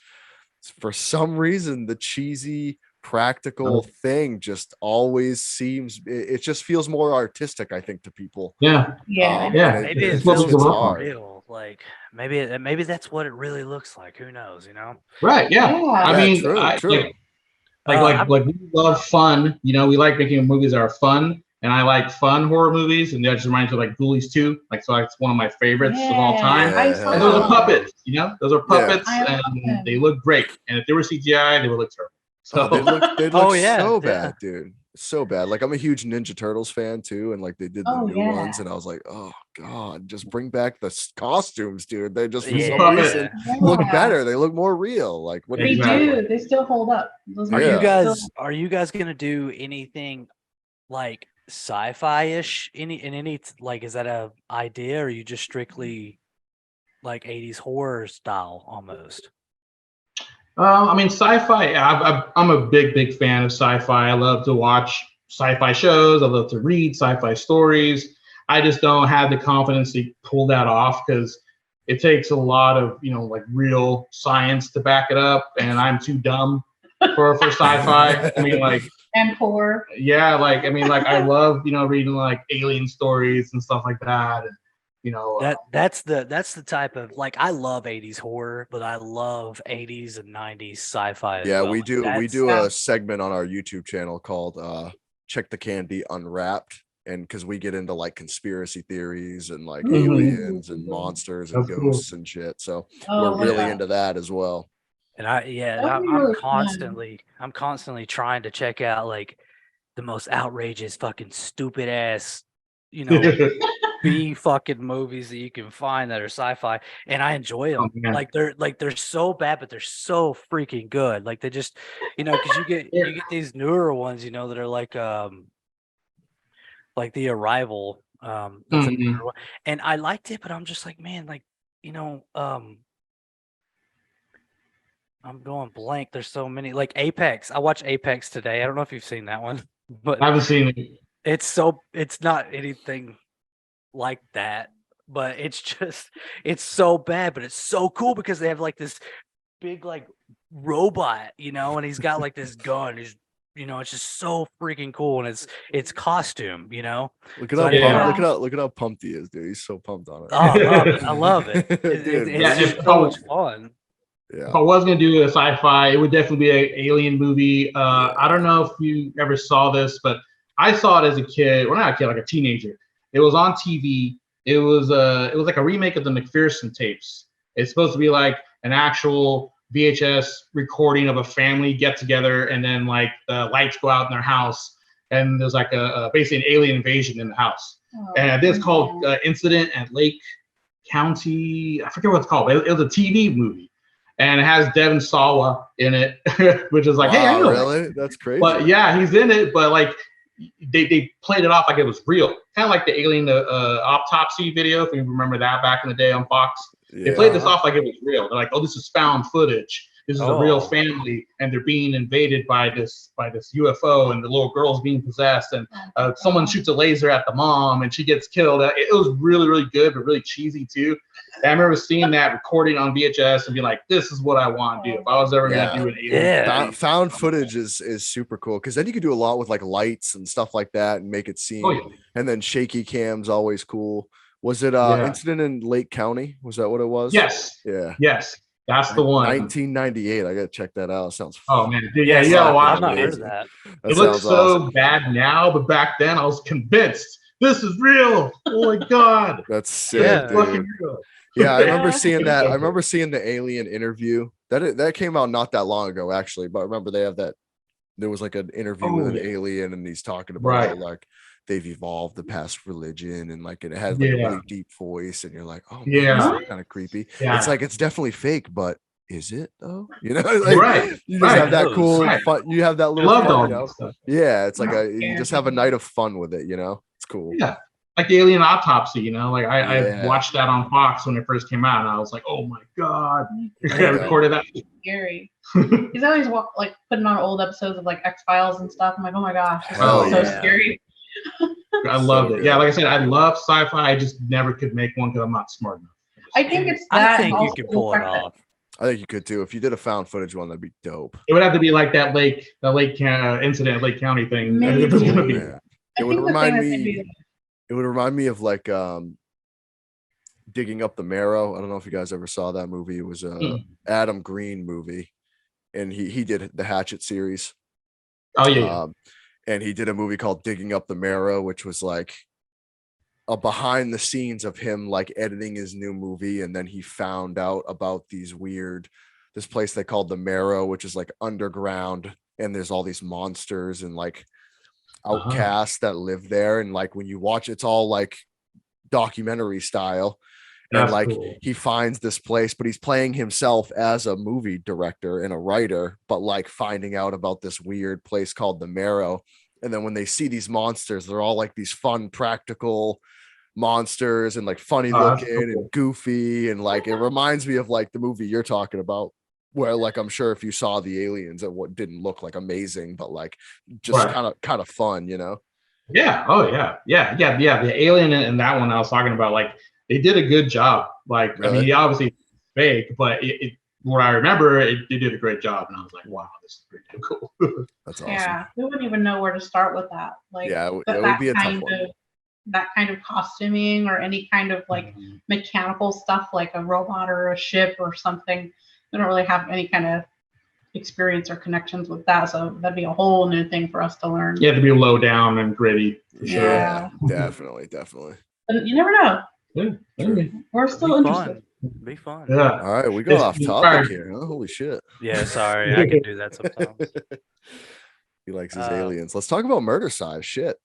for some reason, the cheesy practical thing just always seems, it just feels more artistic, I think, to people. Maybe it feels more real. Like maybe that's what it really looks like. Who knows? Right? Yeah. I mean, true. Like we love fun. We like making movies that are fun, and I like fun horror movies, and that just reminds me of like Ghoulies 2. Like, so it's one of my favorites of all time. And those are puppets. Those are puppets, and they look great. And if they were CGI, they would look terrible. So they'd look so bad, dude. So bad. Like, I'm a huge Ninja Turtles fan too, and like they did the new ones, and I was like, oh God, just bring back the costumes, dude. They just for some reason look better. They look more real. Like, what they do. They still hold up. Are you guys gonna do anything like sci-fi-ish? Any like, is that a idea, or are you just strictly like 80s horror style almost? I mean, sci-fi. I'm a big fan of sci-fi. I love to watch sci-fi shows. I love to read sci-fi stories. I just don't have the confidence to pull that off because it takes a lot of like real science to back it up, and I'm too dumb for sci-fi. I mean, like, and poor. Yeah, like, I mean, like, I love reading like alien stories and stuff like that, and that's the type of, like, I love 80s horror, but I love 80s and 90s sci-fi as well. we do a segment on our YouTube channel called Check the Candy Unwrapped, and because we get into like conspiracy theories and like aliens and monsters and ghosts and shit, so we're really into that as well. And I'm constantly trying to check out like the most outrageous fucking stupid ass B fucking movies that you can find that are sci-fi, and I enjoy them. They're so bad, but they're so freaking good. Like, they just, because you get these newer ones, that are like The Arrival. And I liked it, but I'm just like, man, like, I'm going blank. There's so many, like Apex. I watched Apex today. I don't know if you've seen that one, but I haven't seen it. It's not anything like that, but it's so bad, but it's so cool because they have like this big like robot, and he's got like this gun. He's, it's just so freaking cool, and it's costume, Look at how pumped he is, dude. He's so pumped on it. Oh, I love it. It's just so much fun. Yeah. If I was gonna do a sci-fi, it would definitely be an alien movie. I don't know if you ever saw this, but I saw it as a kid. Well, not a kid, like a teenager. It was on TV. It was like a remake of the McPherson tapes. It's supposed to be like an actual VHS recording of a family get together, and then like the lights go out in their house, and there's like basically an alien invasion in the house. And it's called Incident at Lake County. I forget what it's called. It was a TV movie, and it has Devin Sawa in it, which is like, hey, I know really? That's crazy. But yeah, he's in it, but like, they played it off like it was real, kind of like the alien autopsy video, if you remember that back in the day on Fox. They played this off like it was real. They're like, oh, this is found footage, this is a real family, and they're being invaded by this UFO, and the little girl's being possessed, and someone shoots a laser at the mom, and she gets killed. It was really, really good, but really cheesy too. And I remember seeing that recording on VHS and being like, "This is what I want to do if I was ever gonna do an alien." Found footage is super cool because then you can do a lot with like lights and stuff like that and make it seem. And then shaky cam's always cool. Was it Incident in Lake County? Was that what it was? Yes. Yeah. Yes. That's the one. 1998. I gotta check that out. Sounds. Oh man, dude, yeah, you gotta watch I've not heard of that. It looks so bad now, but back then I was convinced this is real. Oh my god, that's sick, dude. Yeah, I remember seeing that. I remember seeing the alien interview. That came out not that long ago, actually. But I remember they have that. There was like an interview with an alien, and he's talking about how, like, they've evolved the past religion, and like it has like a really deep voice, and you're like, oh man, kind of creepy. It's like it's definitely fake, but is it though? You know, like, you just have that cool fun. You have that little fun, stuff. Yeah, it's like you just have a night of fun with it. You know, it's cool. Yeah, like the Alien Autopsy. You know, like I watched that on Fox when it first came out, and I was like, oh my god, I recorded that. Scary. He's always like putting on old episodes of like X-Files and stuff. I'm like, oh my gosh, this is so scary. I loved it. Yeah, like I said, I love sci-fi. I just never could make one because I'm not smart enough. I think it's that. I think you could pull it off. I think you could too. If you did a found footage one, that'd be dope. It would have to be like that lake incident, Lake County thing. Maybe. It was gonna be. It would remind me. It would remind me of like Digging Up the Marrow. I don't know if you guys ever saw that movie. It was a Adam Green movie, and he did the Hatchet series. Oh yeah. And he did a movie called Digging Up the Marrow, which was like a behind the scenes of him like editing his new movie. And then he found out about this place they called the Marrow, which is like underground. And there's all these monsters and like outcasts that live there. And like when you watch, it's all like documentary style. And like he finds this place, but he's playing himself as a movie director and a writer, but like finding out about this weird place called the Marrow. And then when they see these monsters, they're all like these fun, practical monsters and like funny looking and goofy. And like it reminds me of like the movie you're talking about, where like I'm sure if you saw the aliens, it didn't look like amazing, but like just kind of fun, you know? Yeah. Oh yeah. Yeah. The alien in that one I was talking about, like, they did a good job. Like, really? I mean, he obviously fake, but what I remember, they did a great job, and I was like, "Wow, this is pretty cool." That's awesome. Yeah, we wouldn't even know where to start with that. Like, it would be a tough one. That kind of costuming or any kind of like mechanical stuff, like a robot or a ship or something. We don't really have any kind of experience or connections with that, so that'd be a whole new thing for us to learn. You have to be low down and gritty. For sure. Yeah, definitely. But you never know. Yeah, we're still interested. Be fun. Yeah. All right, we go off topic here. Huh? Holy shit. Yeah, sorry, I can do that sometimes. He likes his aliens. Let's talk about Murdercise. Shit.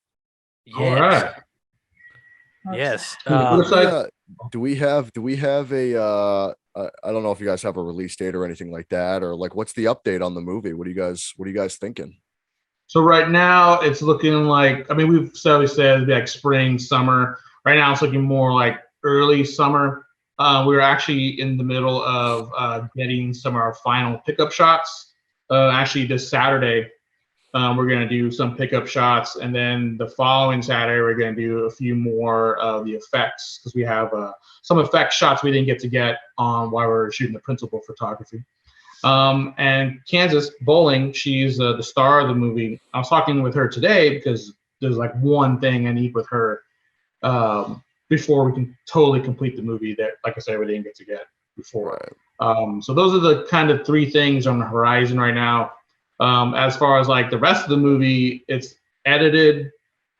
Yes. All right. Yes. Do we have a I don't know if you guys have a release date or anything like that, or like what's the update on the movie? What are you guys thinking? So right now it's looking like, I mean, we've said like spring, summer. Right now it's looking more like early summer. We're actually in the middle of getting some of our final pickup shots. Actually this Saturday, we're going to do some pickup shots, and then the following Saturday we're going to do a few more of the effects, because we have some effect shots we didn't get on while we were shooting the principal photography. And Kansas Bowling, she's the star of the movie. I was talking with her today because there's like one thing I need with her before we can totally complete the movie that, like I said, we didn't get before. Right. So those are the kind of three things on the horizon right now. As far as like the rest of the movie, it's edited.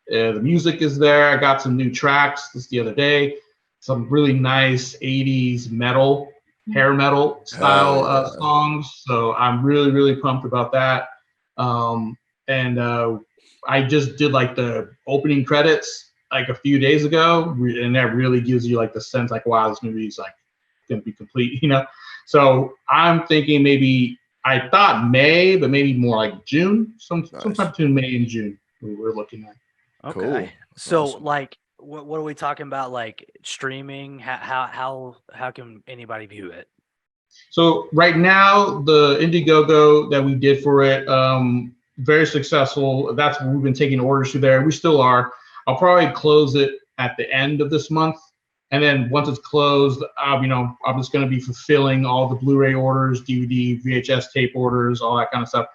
The music is there. I got some new tracks just the other day. Some really nice 80s metal, hair metal style songs. So I'm really, really pumped about that. And I just did like the opening credits like a few days ago, and that really gives you like the sense like, wow, this movie is like gonna be complete, you know? So I'm thinking maybe, I thought May, but maybe more like June, sometime between May and June we're looking at. Okay. Cool. So awesome. like, what are we talking about? Like streaming? How can anybody view it? So right now, the Indiegogo that we did for it, very successful. That's we've been taking orders through there. We still are. I'll probably close it at the end of this month, and then once it's closed, I'm just going to be fulfilling all the Blu-ray orders, DVD, VHS tape orders, all that kind of stuff.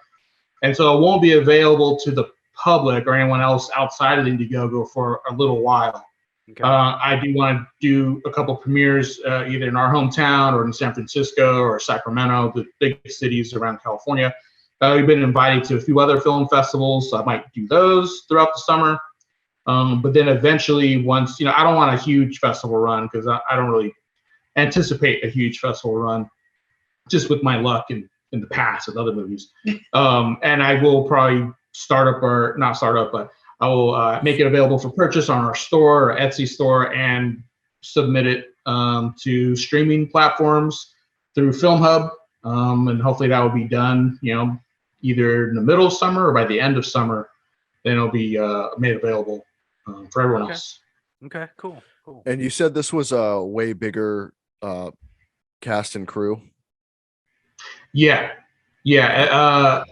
And so it won't be available to the public or anyone else outside of Indiegogo for a little while. Okay. I do want to do a couple premieres either in our hometown or in San Francisco or Sacramento, the big cities around California. We've been invited to a few other film festivals, so I might do those throughout the summer. But then eventually, once, I don't want a huge festival run because I don't really anticipate a huge festival run, just with my luck in the past with other movies. And I will probably but I will make it available for purchase on our store or Etsy store and submit it to streaming platforms through Film Hub. And hopefully that will be done, either in the middle of summer or by the end of summer. Then it'll be made available for everyone else. Okay, cool. And you said this was a way bigger cast and crew. Yeah. Our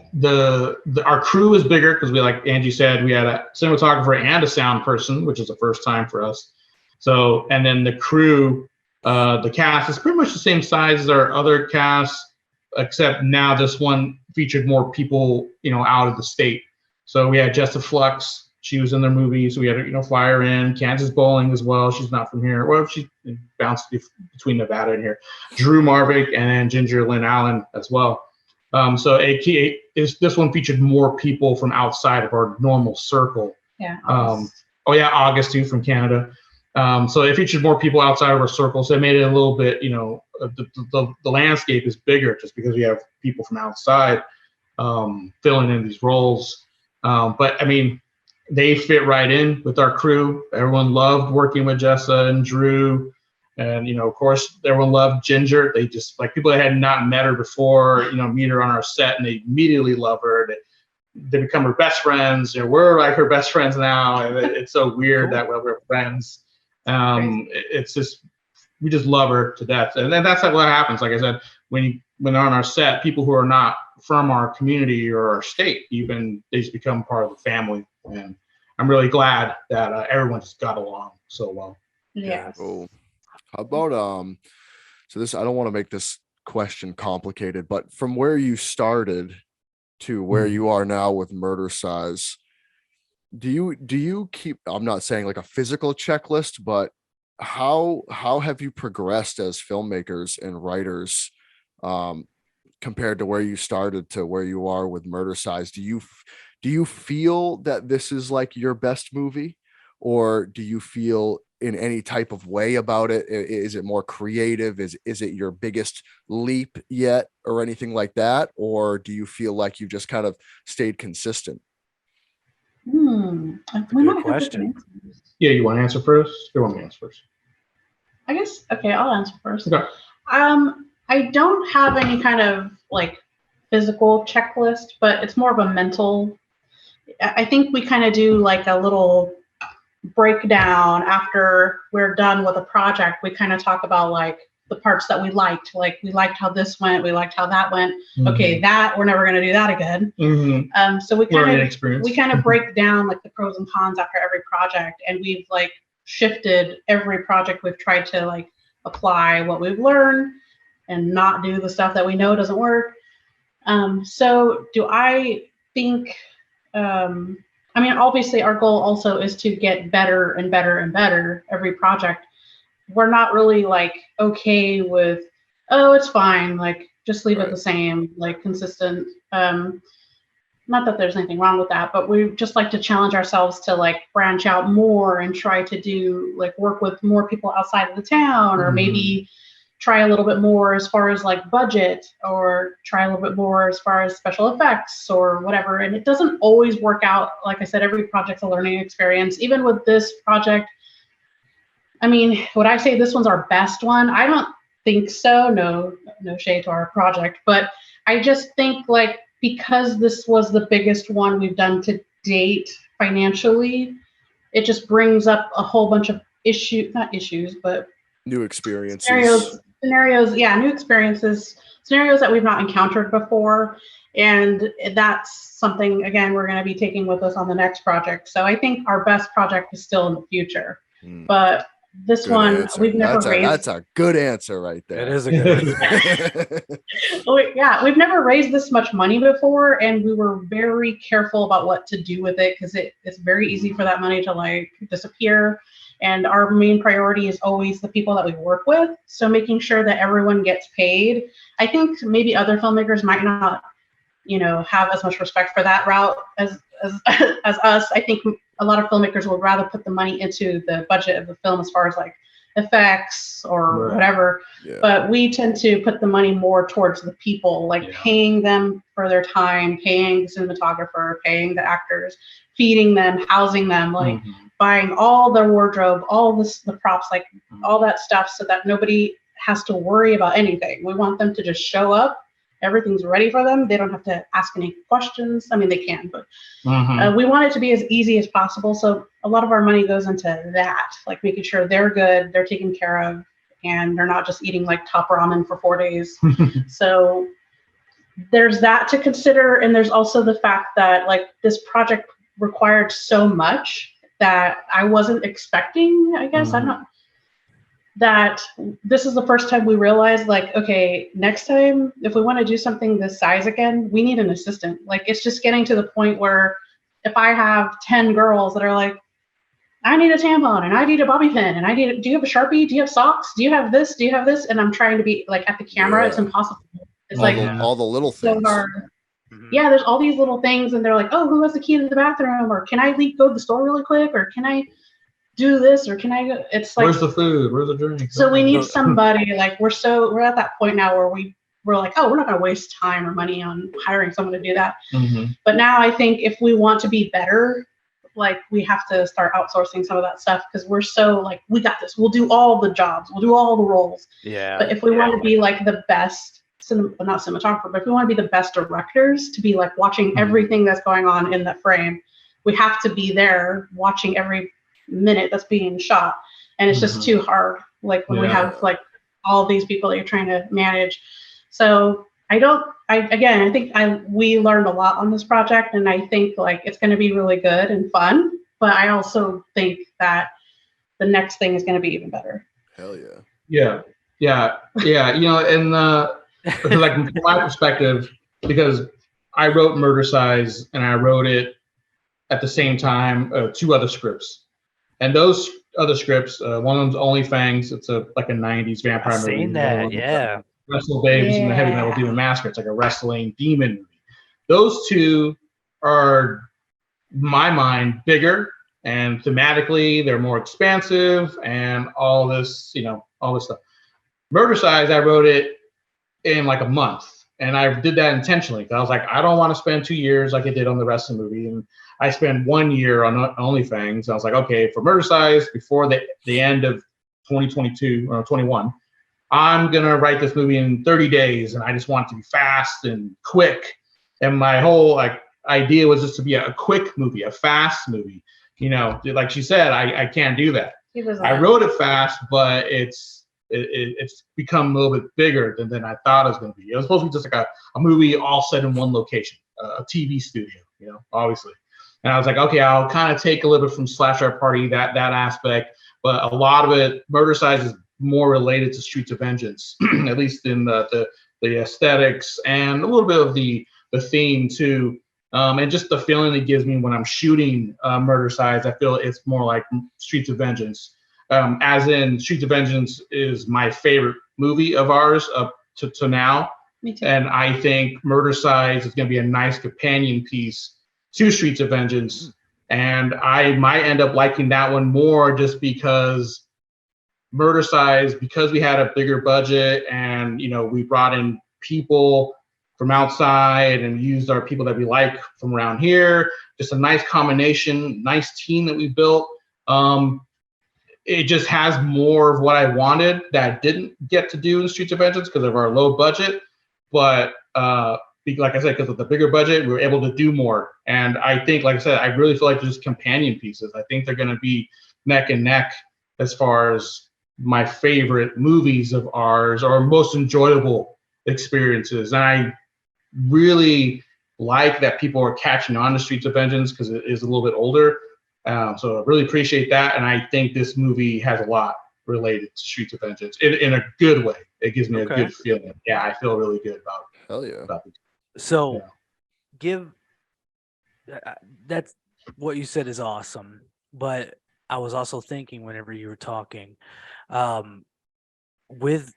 crew is bigger because we, like Angie said, we had a cinematographer and a sound person, which is the first time for us. So, and then the crew, the cast is pretty much the same size as our other casts, except now this one featured more people, out of the state. So we had Jessica Flux. She was in their movie, so we had to, fly her in. Kansas Bowling as well. She's not from here. Well, she bounced between Nevada and here. Drew Marvick and then Ginger Lynn Allen as well. So this one featured more people from outside of our normal circle. Yeah. August too from Canada. So it featured more people outside of our circle. So it made it a little bit, the landscape is bigger just because we have people from outside filling in these roles. But I mean, they fit right in with our crew. Everyone loved working with Jessa and Drew. And, of course, everyone loved Ginger. They just, like, people that had not met her before, meet her on our set, and they immediately love her. They become her best friends. We're like her best friends now. And it's so weird that we're friends. It's just, we just love her to death. And then that's what happens. Like I said, when they're on our set, people who are not from our community or our state, even, they just become part of the family. And I'm really glad that everyone just got along so well. Yes. Cool. How about so this, I don't want to make this question complicated, but from where you started to where you are now with Murdercise, do you keep, I'm not saying like a physical checklist, but how have you progressed as filmmakers and writers compared to where you started to where you are with Murdercise? Do you feel that this is like your best movie, or do you feel in any type of way about it? Is it more creative? Is it your biggest leap yet or anything like that? Or do you feel like you just kind of stayed consistent? Good question. Yeah, you want to answer first? You want me to answer first? I guess, okay, I'll answer first. Okay. I don't have any kind of like physical checklist, but it's more of a mental. I think we kind of do like a little breakdown after we're done with a project. We kind of talk about like the parts that we liked. Like, we liked how this went. We liked how that went. Mm-hmm. Okay, that we're never going to do that again. Mm-hmm. So we kind of break down like the pros and cons after every project, and we've like shifted every project. We've tried to like apply what we've learned and not do the stuff that we know doesn't work. So do I think, I mean, obviously our goal also is to get better and better and better every project. We're not really like okay with, oh, it's fine, like just leave it the same, like consistent. Not that there's anything wrong with that, but we just like to challenge ourselves to like branch out more and try to do like work with more people outside of the town, or maybe try a little bit more as far as like budget, or try a little bit more as far as special effects or whatever. And it doesn't always work out. Like I said, every project's a learning experience. Even with this project, I mean, would I say this one's our best one? I don't think so. No shade to our project, but I just think like, because this was the biggest one we've done to date financially, it just brings up a whole bunch of not issues, but new experiences. scenarios, new experiences, scenarios that we've not encountered before. And that's something, again, we're going to be taking with us on the next project. So I think our best project is still in the future. But this Good one, answer. we've never raised. That's a good answer right there. It is a good answer. We've never raised this much money before, and we were very careful about what to do with it because it's very easy for that money to like disappear. And our main priority is always the people that we work with. So making sure that everyone gets paid. I think maybe other filmmakers might not, have as much respect for that route as us. I think a lot of filmmakers would rather put the money into the budget of the film as far as like effects or whatever. Yeah. But we tend to put the money more towards the people, like paying them for their time, paying the cinematographer, paying the actors, feeding them, housing them, like buying all their wardrobe, all the props, like all that stuff, so that nobody has to worry about anything. We want them to just show up. Everything's ready for them. They don't have to ask any questions. I mean, they can, but we want it to be as easy as possible. So a lot of our money goes into that, like making sure they're good, they're taken care of, and they're not just eating like top ramen for 4 days. So there's that to consider. And there's also the fact that like this project required so much that I wasn't expecting, I guess. I'm not. That this is the first time we realized, like, okay, next time, if we want to do something this size again, we need an assistant. Like, it's just getting to the point where if I have 10 girls that are like, I need a tampon and I need a bobby pin and do you have a Sharpie? Do you have socks? Do you have this? Do you have this? And I'm trying to be like at the camera. It's impossible. It's all the little things. So hard. Yeah, there's all these little things and they're like, oh, who has the key to the bathroom? Or can I go to the store really quick? Or can I do this, or can I go? It's like, where's the food? Where's the drink? So we need somebody, like we're at that point now where we're like, oh, we're not going to waste time or money on hiring someone to do that. But now I think if we want to be better, like we have to start outsourcing some of that stuff because we're so like, we got this. We'll do all the jobs. We'll do all the roles. Yeah. But if we want to be like the best, not cinematographer, but if we want to be the best directors, to be like watching everything that's going on in that frame, we have to be there watching every minute that's being shot, and it's just too hard, like when we have like all these people that you're trying to manage. So I think we learned a lot on this project, and I think like it's going to be really good and fun, but I also think that the next thing is going to be even better. Hell yeah. And like from my perspective, because I wrote Murdercise and I wrote it at the same time 2 other scripts. And those other scripts, one of them's OnlyFangs. It's like a 90s vampire movie. I've seen that, yeah. Wrestle Babes and the Heavy Metal Demon Massacre. It's like a wrestling demon movie. Those 2 are, in my mind, bigger, and thematically they're more expansive and all this stuff. Murdercise, I wrote it in like a month. And I did that intentionally because I was like, I don't want to spend 2 years like I did on the wrestling movie. And I spent 1 year on OnlyFangs. I was like, okay, for Murdercise, before the end of 2022 or 21, I'm going to write this movie in 30 days. And I just want it to be fast and quick. And my whole like idea was just to be a quick movie, a fast movie. Like she said, I can't do that. I wrote it fast, but it's become a little bit bigger than I thought it was going to be. It was supposed to be just like a movie all set in one location, a TV studio, obviously. And I was like, okay, I'll kind of take a little bit from Slashlorette Party, that aspect, but a lot of it, Murdercise is more related to Streets of Vengeance, at least in the aesthetics and a little bit of the theme too. And just the feeling it gives me when I'm shooting Murdercise, I feel it's more like Streets of Vengeance. As in, Streets of Vengeance is my favorite movie of ours up to now. Me too. And I think Murdercise is going to be a nice companion piece to Streets of Vengeance. And I might end up liking that one more just because Murdercise, because we had a bigger budget and, we brought in people from outside and used our people that we like from around here. Just a nice combination, nice team that we built. It just has more of what I wanted that I didn't get to do in Streets of Vengeance because of our low budget. But like I said, because of the bigger budget, we were able to do more. And I think, like I said, I really feel like they're just companion pieces. I think they're going to be neck and neck as far as my favorite movies of ours, or most enjoyable experiences. And I really like that people are catching on to Streets of Vengeance because it is a little bit older. So I really appreciate that. And I think this movie has a lot related to Streets of Vengeance in a good way. It gives me a good feeling. Yeah, I feel really good about it. Hell yeah. So that's what you said is awesome. But I was also thinking whenever you were talking, with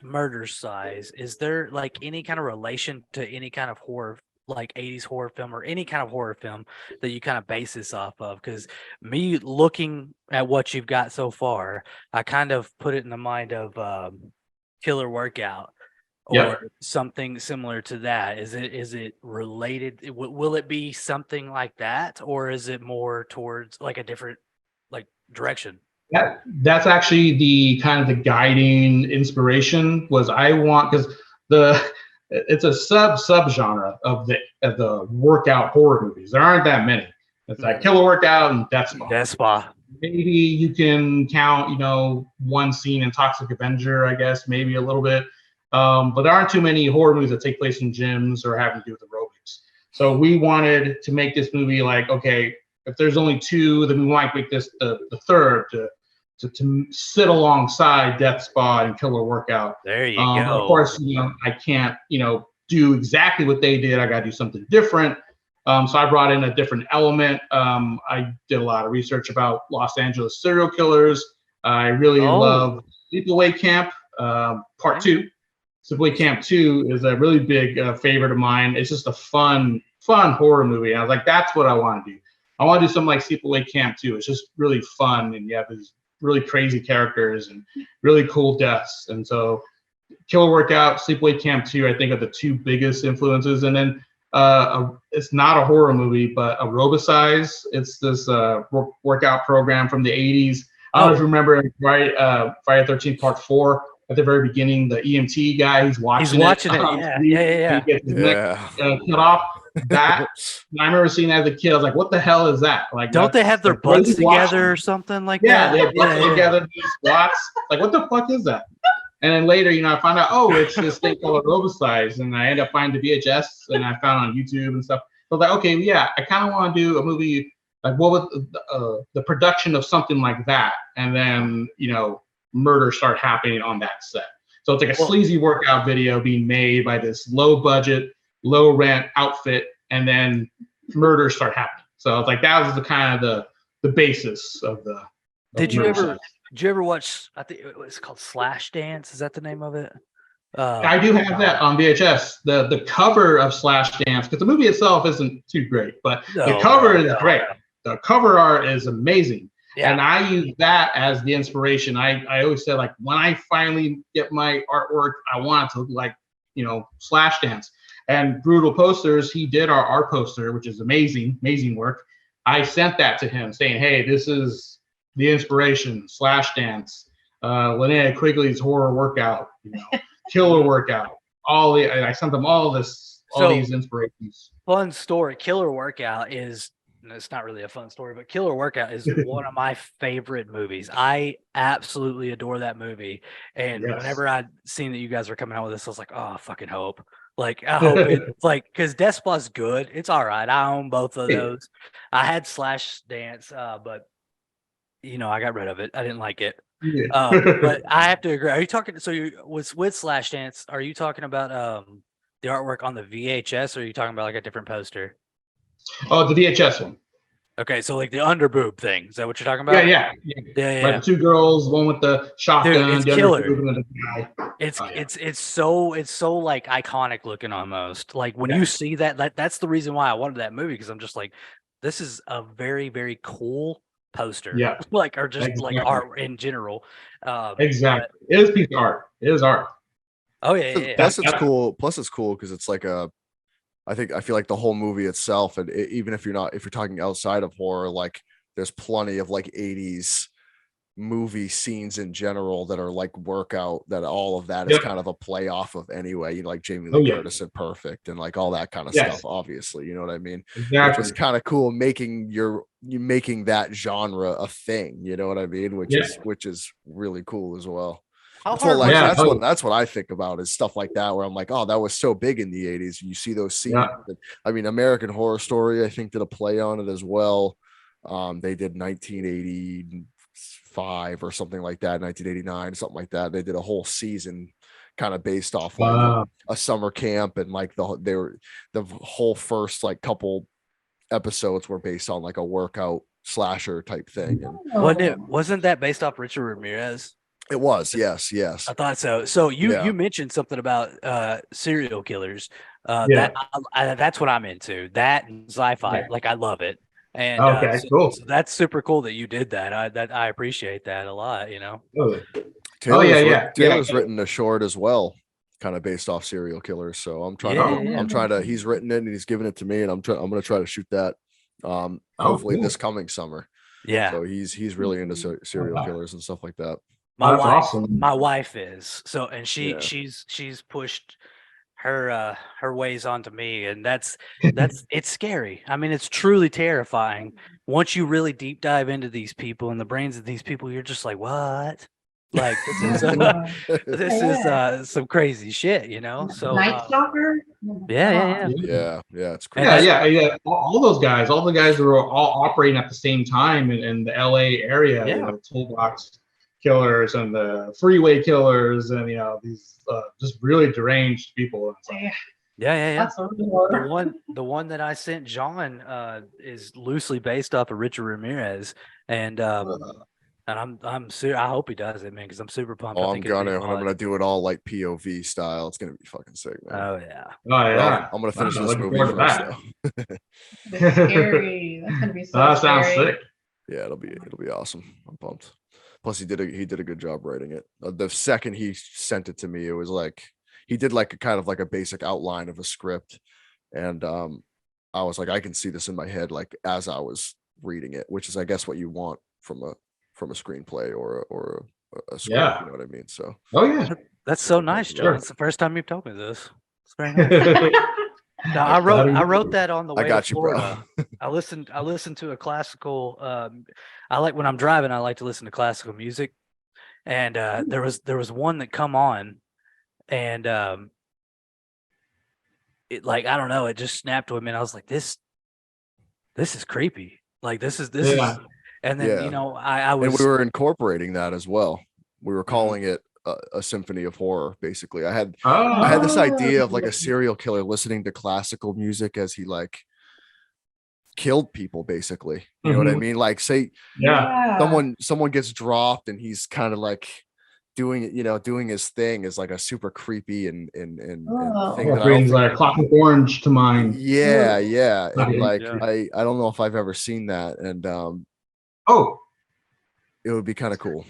Murdercise, is there like any kind of relation to any kind of horror, like 80s horror film or any kind of horror film that you kind of base this off of? Because me looking at what you've got so far, I kind of put it in the mind of Killer Workout or something similar to that. Is it related? Will it be something like that, or is it more towards like a different like direction? That's actually the kind of the guiding inspiration was I want, because it's a sub genre of the workout horror movies. There aren't that many. It's like Killer Workout and Death Spa. Death Spa. Maybe you can count, one scene in Toxic Avenger, I guess, maybe a little bit. But there aren't too many horror movies that take place in gyms or having to do with aerobics. So we wanted to make this movie like, okay, if there's only two, then we might make this the third to sit alongside Death Spa and Killer Workout. There you go. Of course, I can't, do exactly what they did. I got to do something different. So I brought in a different element. I did a lot of research about Los Angeles serial killers. I really love Sleepaway Camp Part 2. Sleepaway Camp 2 is a really big favorite of mine. It's just a fun horror movie. And I was like, that's what I want to do. I want to do something like Sleepaway Camp 2. It's just really fun, and you have these really crazy characters and really cool deaths. And so Killer Workout, Sleepaway Camp 2, I think are the two biggest influences. And then it's not a horror movie, but Aerobicise. It's this workout program from the 80s. I don't know if you remember, right? Friday the 13th Part 4. At the very beginning, the EMT guy, he's watching it. Yeah. He gets his neck cut off. That I remember seeing that as a kid. I was like, "What the hell is that?" Like, don't they have their butts together or something like that? Yeah, they have butts together, do squats. Like, what the fuck is that? And then later, I found out, it's this thing called Aerobicise, and I ended up finding the VHS, and I found it on YouTube and stuff. So I was like, okay, yeah, I kind of want to do a movie like what would the production of something like that, and then murder start happening on that set. So it's like a sleazy workout video being made by this low budget, low rent outfit, and then murder start happening. So it's like that was the kind of the basis of the. Did you ever watch? I think it was called Slashdance. Is that the name of it? I do have that on VHS. The cover of Slashdance, because the movie itself isn't too great, but the cover is great. The cover art is amazing. Yeah. And I use that as the inspiration. I always say, like, when I finally get my artwork, I want it to look like, Slashdance. And Brutal Posters, he did our art poster, which is amazing work. I sent that to him saying, hey, this is the inspiration, Slashdance, Linnea Quigley's horror workout, Killer Workout. I sent them all these inspirations. Fun story. Killer Workout is, it's not really a fun story, but Killer Workout is one of my favorite movies. I absolutely adore that movie. And whenever I'd seen that you guys were coming out with this, I was like, oh, I fucking hope. Like, I hope it's like, because Death Spla's good. It's all right. I own both of those. I had Slashdance, but, I got rid of it. I didn't like it. Yeah. But I have to agree. Are you talking, so you was with Slashdance, are you talking about the artwork on the VHS, or are you talking about like a different poster? Oh, the VHS one. Okay, so like the underboob thing. Is that what you're talking about? Yeah. Like two girls, one with the shotgun, dude, it's the killer. other with the guy. It's so like iconic looking almost. Like when you see that's the reason why I wanted that movie, because I'm just like, this is a very, very cool poster. Yeah. Like, or just like art in general. Exactly. It is a piece of art. It is art. Oh yeah. Plus it's cool. Plus it's cool because it's like I feel like the whole movie itself, and even if you're talking outside of horror, like there's plenty of like 80s movie scenes in general that are like workout, that all of that is kind of a play off of anyway, like Jamie Lee Curtis and Perfect and like all that kind of stuff, obviously, you know what I mean? Exactly. It's kind of cool making your you making that genre a thing, you know what I mean? Which is really cool as well. That's what I think about is stuff like that, where I'm like, oh, that was so big in the 80s. You see those scenes. Yeah. I mean, American Horror Story, I think, did a play on it as well. They did 1985 or something like that, 1989, something like that. They did a whole season kind of based off like a summer camp, and like the whole first like couple episodes were based on like a workout slasher type thing. And wasn't that based off Richard Ramirez? It was, yes. I thought so. So you mentioned something about serial killers. That's what I'm into. That and sci-fi, like I love it. And cool. So that's super cool that you did that. I appreciate that a lot. You know. Taylor's written a short as well, kind of based off serial killers. So I'm trying to. He's written it and he's given it to me, and I'm going to try to shoot that. Hopefully this coming summer. Yeah. So he's really into serial killers and stuff like that. My wife is so, and she's pushed her ways onto me, and that's it's scary. I mean, it's truly terrifying. Once you really deep dive into these people and the brains of these people, you're just like, what? Like this is some crazy shit, you know. So Night Stalker. Yeah. It's crazy. Yeah. All those guys, all the guys who were all operating at the same time in the LA area, you know, toolbox killers and the freeway killers, and you know these just really deranged people. Yeah. The one that I sent John is loosely based off of Richard Ramirez, and I'm I hope he does it, man, because I'm super pumped. I'm gonna do it all like POV style. It's gonna be fucking sick, man. Oh yeah. I'm gonna finish this movie first, though. That's scary. That's gonna be so that sounds sick. Yeah, it'll be awesome. I'm pumped. Plus, he did a good job writing it. The second he sent it to me, it was like he did like a kind of like a basic outline of a script, and I was like, I can see this in my head like as I was reading it, which is I guess what you want from a screenplay or a script. Yeah. You know what I mean? So. Oh yeah, that's so nice, John. It's the first time you've told me this. It's very nice. No, I wrote that on the way to Florida. Bro. I listened to a classical. I like when I'm driving. I like to listen to classical music, and there was one that come on, and it like I don't know. It just snapped with me, and I was like, this is creepy. Like this is, and then you know I was. And we were incorporating that as well. We were calling it a symphony of horror. Basically, I had this idea of like a serial killer listening to classical music as he like killed people, basically. You know what I mean? Like say someone gets dropped and he's kind of like doing it, you know, doing his thing is like a super creepy and thing that brings like Clockwork Orange to mind. Yeah. And like I don't know if I've ever seen that, and it would be kind of cool.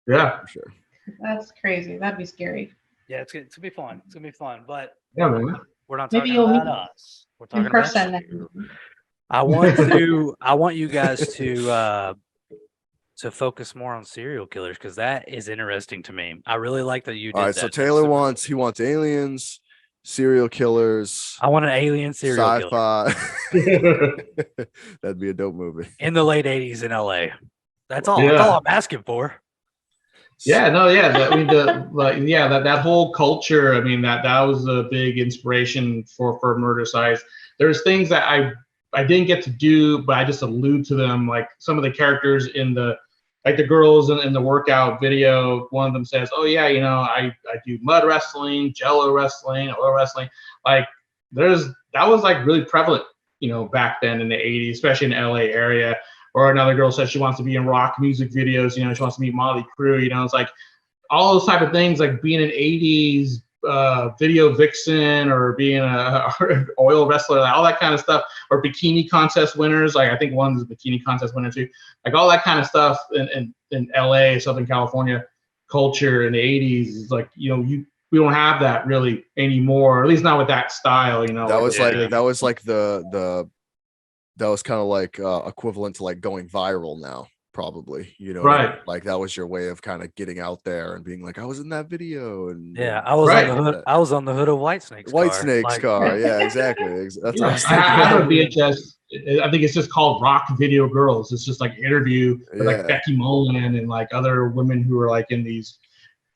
Yeah, for sure. That's crazy. That'd be scary. Yeah, it's gonna be fun. It's gonna be fun, but man. We're not talking about us. We're talking about you. I want you guys to focus more on serial killers, because that is interesting to me. I really like that you did. All right, that. So Taylor wants aliens, serial killers. I want an alien serial killer. Sci-fi. That'd be a dope movie. In the late 80s in LA. That's all. That's all I'm asking for. Yeah, that whole culture. I mean, that was a big inspiration for Murdercise. There's things that I didn't get to do, but I just allude to them. Like some of the characters in the girls in the workout video. One of them says, "Oh yeah, you know, I do mud wrestling, Jello wrestling, oil wrestling." Like that was like really prevalent, you know, back then in the 80s, especially in the LA area. Or another girl says she wants to be in rock music videos. You know, she wants to meet Motley Crue. You know, it's like all those type of things, like being an 80s video vixen or being a oil wrestler, like all that kind of stuff, or bikini contest winners. Like I think one's a bikini contest winner too. Like all that kind of stuff in LA, Southern California culture in the 80s is like, you know, we don't have that really anymore, or at least not with that style. You know, that was that was kind of like equivalent to like going viral now, probably, you know, right? Like that was your way of kind of getting out there and being like, I was in that video, and I was on the hood. I was on the hood of Whitesnake's car. Yeah, exactly. That's I have a VHS. I think it's just called Rock Video Girls. It's just like an interview with like Becky Mullen and like other women who are like in these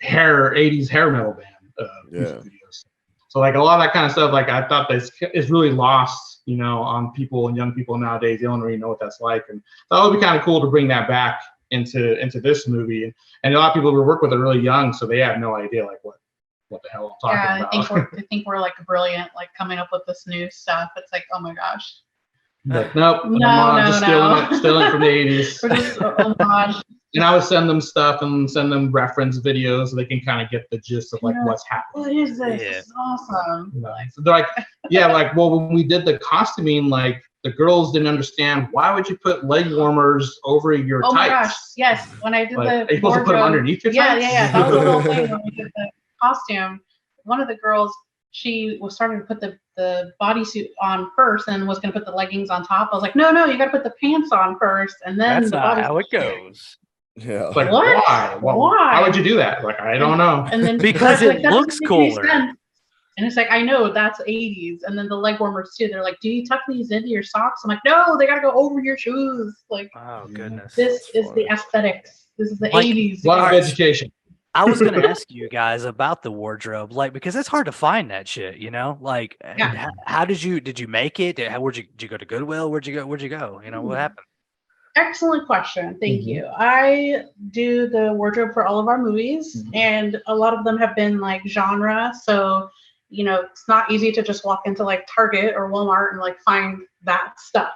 80s hair metal band music videos. So like a lot of that kind of stuff, like I thought this is really lost, you know, on people and young people nowadays. They don't really know what that's like, and that would be kind of cool to bring that back into this movie. And a lot of people who work with are really young, so they have no idea like what the hell I'm talking about. I think we're like brilliant, like coming up with this new stuff. It's like, oh my gosh. Like, nope, just stealing from the 80s. We're just, oh gosh. And I would send them stuff and send them reference videos so they can kind of get the gist of like what's happening. What is this? This is awesome. So they're like, yeah, like, well, when we did the costuming, like the girls didn't understand, why would you put leg warmers over your tights? Oh my gosh, yes. When I did like, are you supposed to put them underneath your tights? Yeah. That was the whole thing when we did the costume. One of the girls, she was starting to put the bodysuit on first and was going to put the leggings on top. I was like, no, you got to put the pants on first, and then that's not how it goes. Yeah. Like, why? Why would you do that? Like, I don't know. And then because it looks cooler. And it's like, I know that's 80s. And then the leg warmers too. They're like, do you tuck these into your socks? I'm like, no, they got to go over your shoes. Like, oh goodness. This is the aesthetics. This is the 80s. A lot of education. I was going to ask you guys about the wardrobe, like, because it's hard to find that shit, you know, like, how did you make it? Did you go to Goodwill? Where'd you go? You know, what happened? Excellent question. Thank you. I do the wardrobe for all of our movies, and a lot of them have been like genre. So, you know, it's not easy to just walk into like Target or Walmart and like find that stuff.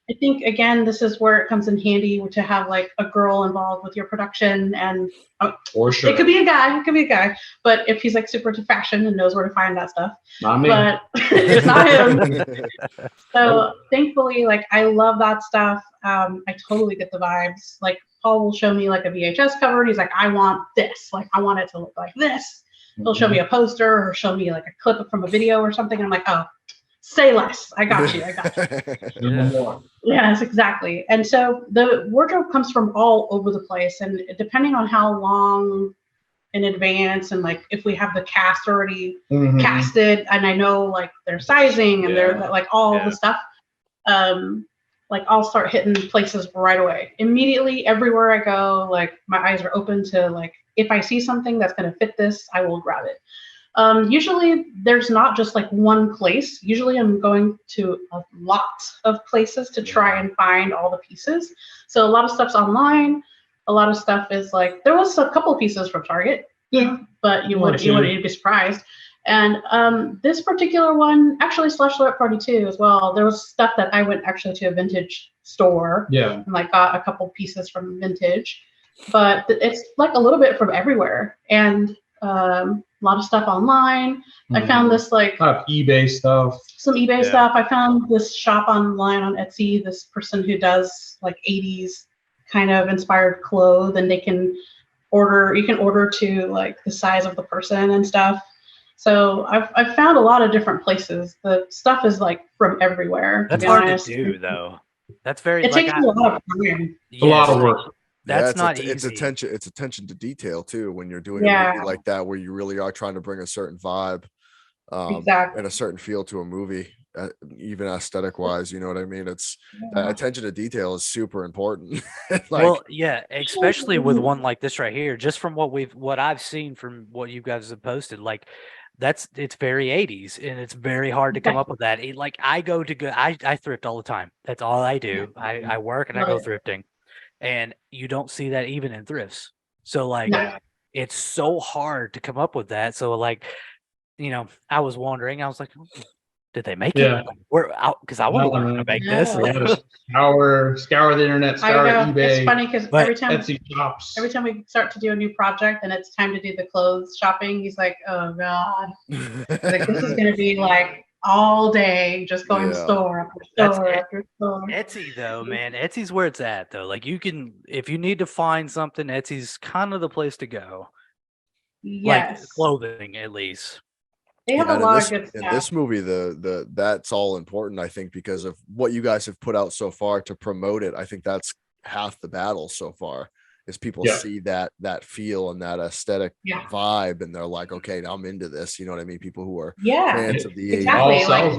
I think, again, this is where it comes in handy to have like a girl involved with your production, and for sure. It could be a guy, but if he's like super into fashion and knows where to find that stuff, not me. But it's not him. So thankfully, like, I love that stuff. I totally get the vibes. Like, Paul will show me like a VHS cover, and he's like, I want this. Like, I want it to look like this. He'll show me a poster or show me like a clip from a video or something, and I'm like, oh, say less. I got you. Yes, exactly. And so the wardrobe comes from all over the place, and depending on how long in advance, and like if we have the cast already casted, and I know like their sizing and their like all the stuff, like I'll start hitting places right away. Immediately, everywhere I go, like my eyes are open to like, if I see something that's going to fit this, I will grab it. Usually there's not just like one place. Usually I'm going to a lot of places to try and find all the pieces. So a lot of stuff's online. A lot of stuff is like, there was a couple of pieces from Target, but you wouldn't be surprised. And this particular one, actually Slashlorette Party 2 as well, there was stuff that I went actually to a vintage store and like got a couple pieces from vintage, but it's like a little bit from everywhere. And a lot of stuff online. I found this like eBay stuff. Some eBay stuff. I found this shop online on Etsy, this person who does like 80s kind of inspired clothes, and you can order to like the size of the person and stuff. So I've found a lot of different places. The stuff is like from everywhere. That's hard to do though. That's very, it takes a lot of time. A lot of work. That's not easy. It's attention to detail too when you're doing a movie like that, where you really are trying to bring a certain vibe and a certain feel to a movie, even aesthetic wise. You know what I mean? It's attention to detail is super important. Especially with one like this right here. Just from what I've seen from what you guys have posted, like it's very 80s, and it's very hard to come up with that. Like I thrift all the time. That's all I do. I work and I go thrifting. And you don't see that even in thrifts. So like, it's so hard to come up with that. So like, you know, I was wondering, I was like, did they make it? Like, because I want to learn how to make this. Scour the internet, scour eBay. It's funny because every time we start to do a new project and it's time to do the clothes shopping, he's like, oh God. Like, this is going to be like all day just going store after store. Etsy though, man. Etsy's where it's at though. Like you can, if you need to find something, Etsy's kind of the place to go. Yes. Like clothing at least. They have a lot of good stuff. In this movie, that's all important, I think, because of what you guys have put out so far to promote it. I think that's half the battle so far, is people see that feel and that aesthetic vibe, and they're like, okay, now I'm into this. You know what I mean? People who are fans of the 80s. Like,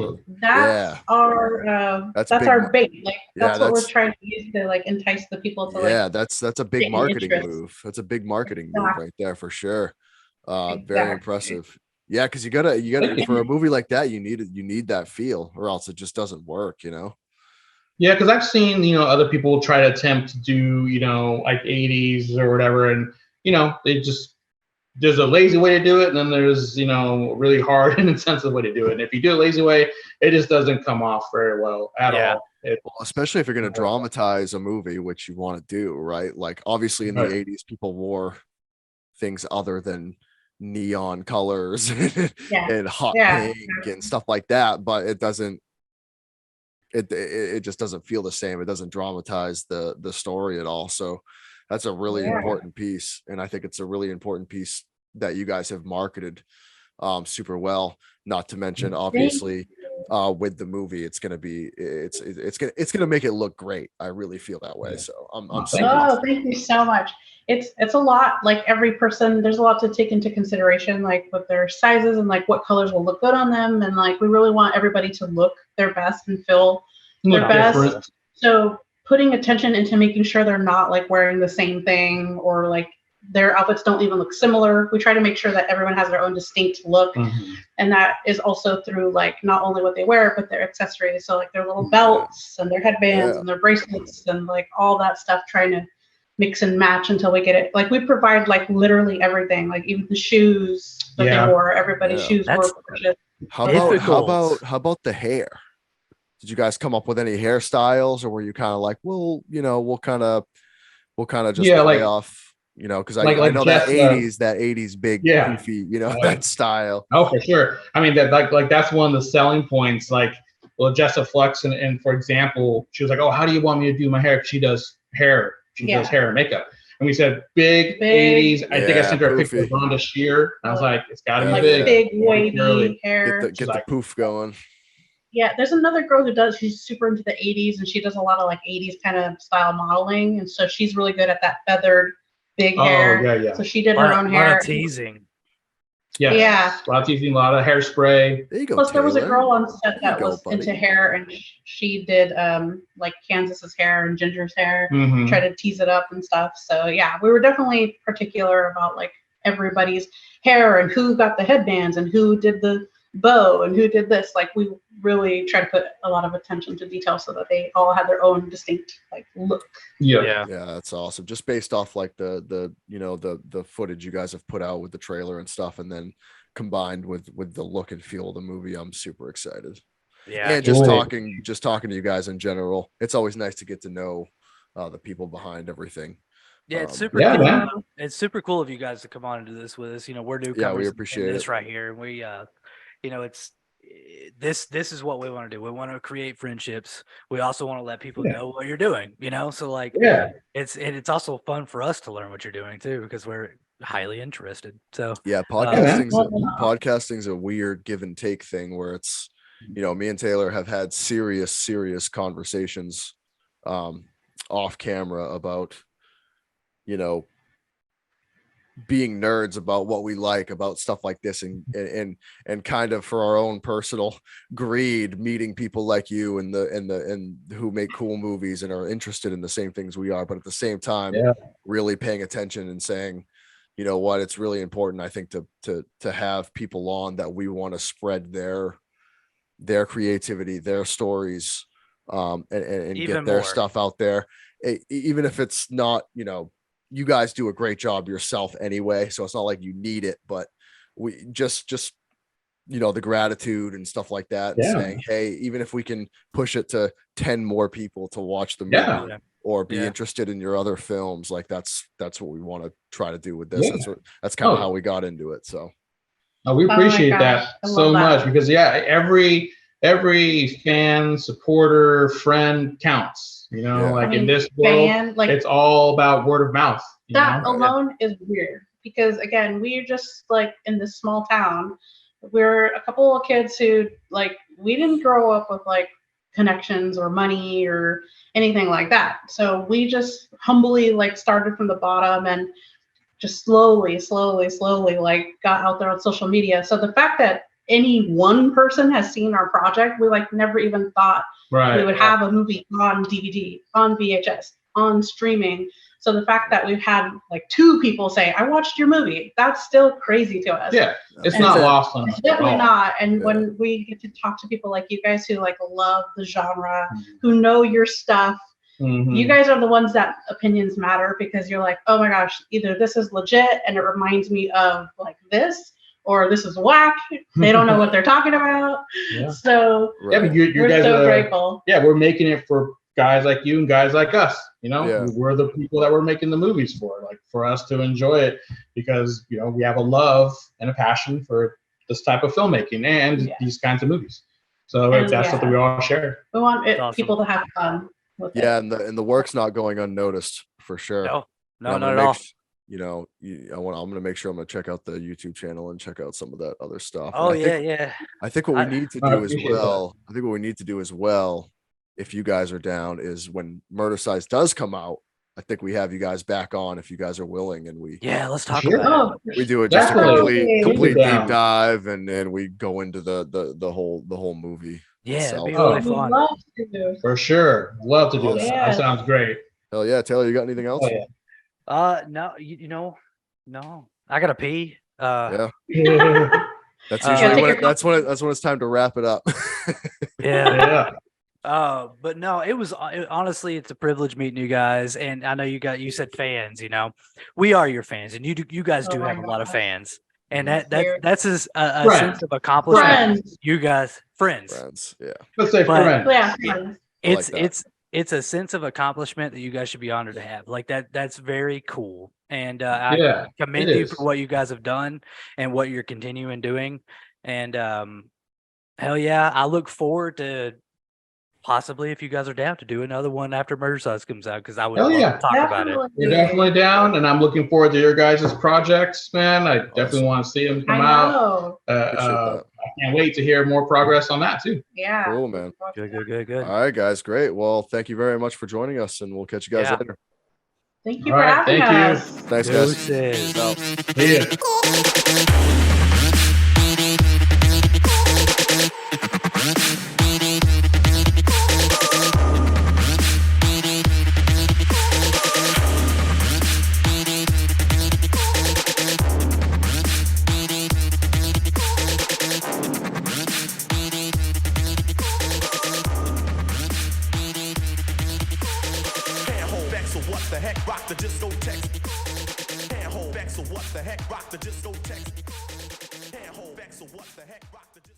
that's our bait. Like that's what we're trying to use to like entice the people to like. That's a big marketing move. That's a big marketing move right there for sure. Very impressive. Yeah, because you gotta for a movie like that, you need that feel, or else it just doesn't work, you know. Yeah, because I've seen, you know, other people try to attempt to do, you know, like 80s or whatever, and you know, there's a lazy way to do it, and then there's, you know, really hard and intensive way to do it. And if you do a lazy way, it just doesn't come off very well at all. Well, especially if you're going to dramatize a movie, which you want to do, right? Like obviously in the 80s, people wore things other than neon colors and hot pink and stuff like that, but it doesn't. It just doesn't feel the same. It doesn't dramatize the story at all. So that's a really important piece, and I think it's a really important piece that you guys have marketed super well. Not to mention, obviously, with the movie, it's gonna make it look great. I really feel that way. So I'm thank you so much. It's a lot. Like every person, there's a lot to take into consideration, like with their sizes and like what colors will look good on them, and like we really want everybody to look their best and feel their best. So putting attention into making sure they're not like wearing the same thing, or like their outfits don't even look similar. We try to make sure that everyone has their own distinct look. And that is also through like not only what they wear, but their accessories. So like their little belts and their headbands and their bracelets and like all that stuff, trying to mix and match until we get it. Like we provide like literally everything, like even the shoes that they wore, everybody's shoes were purchased. How about the hair? Did you guys come up with any hairstyles, or were you kind of like, well, you know, we'll kind of just play off, you know, because I know that 80s big goofy, you know, that style. Oh, for sure. I mean, that like that's one of the selling points. Like, well, Jessa Flux and for example, she was like, oh, how do you want me to do my hair? She does hair. She does hair and makeup. And we said big 80s. I think I sent her a picture of Rhonda Shear. I was like, it's got to be big. Big wavy hair. Get the poof going. Yeah, there's another girl who she's super into the 80s, and she does a lot of like 80s kind of style modeling, and so she's really good at that feathered big hair. So she did her own hair. A lot of teasing. Yeah. A lot of teasing, a lot of hairspray. There you go. Plus, Taylor. there was a girl on set that was into hair, and she did like Kansas's hair and Ginger's hair, try to tease it up and stuff. So yeah, we were definitely particular about like everybody's hair and who got the headbands and who did the bow and who did this. Like we really try to put a lot of attention to detail so that they all had their own distinct like look. Yeah, that's awesome. Just based off like the you know the footage you guys have put out with the trailer and stuff, and then combined with the look and feel of the movie, I'm super excited. And just talking to you guys in general, it's always nice to get to know the people behind everything. Yeah, it's super cool. It's super cool of you guys to come on and do this with us. You know, we're newcomers. Yeah, we appreciate this right here. And we you know, this is what we want to do. We want to create friendships. We also want to let people know what you're doing, you know? So like it's also fun for us to learn what you're doing too, because we're highly interested. So podcasting's a weird give and take thing where it's, you know, me and Taylor have had serious conversations off camera about, you know, being nerds about what we like about stuff like this, and kind of for our own personal greed, meeting people like you and who make cool movies and are interested in the same things we are, but at the same time really paying attention and saying, you know what, it's really important, I think, to have people on that we want to spread their creativity, their stories, and get their stuff out there, even if it's not, you know, you guys do a great job yourself anyway, so it's not like you need it, but we just you know, the gratitude and stuff like that, and saying, hey, even if we can push it to 10 more people to watch the movie or be interested in your other films, like that's what we want to try to do with this. That's kind of how we got into it. So we appreciate that so much, because every fan, supporter, friend counts. You know, like in this world, it's all about word of mouth. That alone is weird, because again, we're just like in this small town. We're a couple of kids who like, we didn't grow up with like connections or money or anything like that. So we just humbly like started from the bottom and just slowly like got out there on social media. So the fact that any one person has seen our project, we like never even thought we would have a movie on DVD, on VHS, on streaming. So the fact that we've had like 2 people say, I watched your movie, that's still crazy to us. Yeah, it's not lost on us. It's definitely not. And when we get to talk to people like you guys who like love the genre, who know your stuff, you guys are the ones that opinions matter, because you're like, oh my gosh, either this is legit and it reminds me of like this, or this is whack. They don't know what they're talking about. So but you we're guys so are grateful. Yeah, we're making it for guys like you and guys like us. You know, we're the people that we're making the movies for, like for us to enjoy it, because you know we have a love and a passion for this type of filmmaking and these kinds of movies. So that's something we all share. We want people to have fun with it. And the work's not going unnoticed for sure. No, not at all. You know, I'm going to make sure I'm going to check out the YouTube channel and check out some of that other stuff. Oh, yeah. I think what we need to do as well, if you guys are down, is when Murdercise does come out, I think we have you guys back on if you guys are willing, and let's talk about it. We do it just a complete deep dive, and then we go into the whole movie. Yeah, itself. it'd be really fun. For sure. Love to do that. That sounds great. Hell yeah. Taylor, you got anything else? No, no. I gotta pee. That's usually that's when it's time to wrap it up. But no, honestly, it's a privilege meeting you guys, and I know you said fans. You know, we are your fans, and you guys do have a lot of fans, and that's a sense of accomplishment. Friends. You guys, friends. Let's say friends. Yeah, it's a sense of accomplishment that you guys should be honored to have. Like that's very cool, and I commend you for what you guys have done and what you're continuing doing, and hell yeah, I look forward to possibly, if you guys are down, to do another one after Murdercise comes out, because I would love to talk about it. We're definitely down, and I'm looking forward to your guys' projects, man. I definitely want to see them come out. I can't wait to hear more progress on that too. Yeah. Cool, man. Good. All right, guys. Great. Well, thank you very much for joining us, and we'll catch you guys later. Thank you for having us. Thanks, guys. So what the heck, rock the discotheque. Can't hold back, so what the heck, rock the discotheque. Can't hold back, so what the heck, rock the discotheque.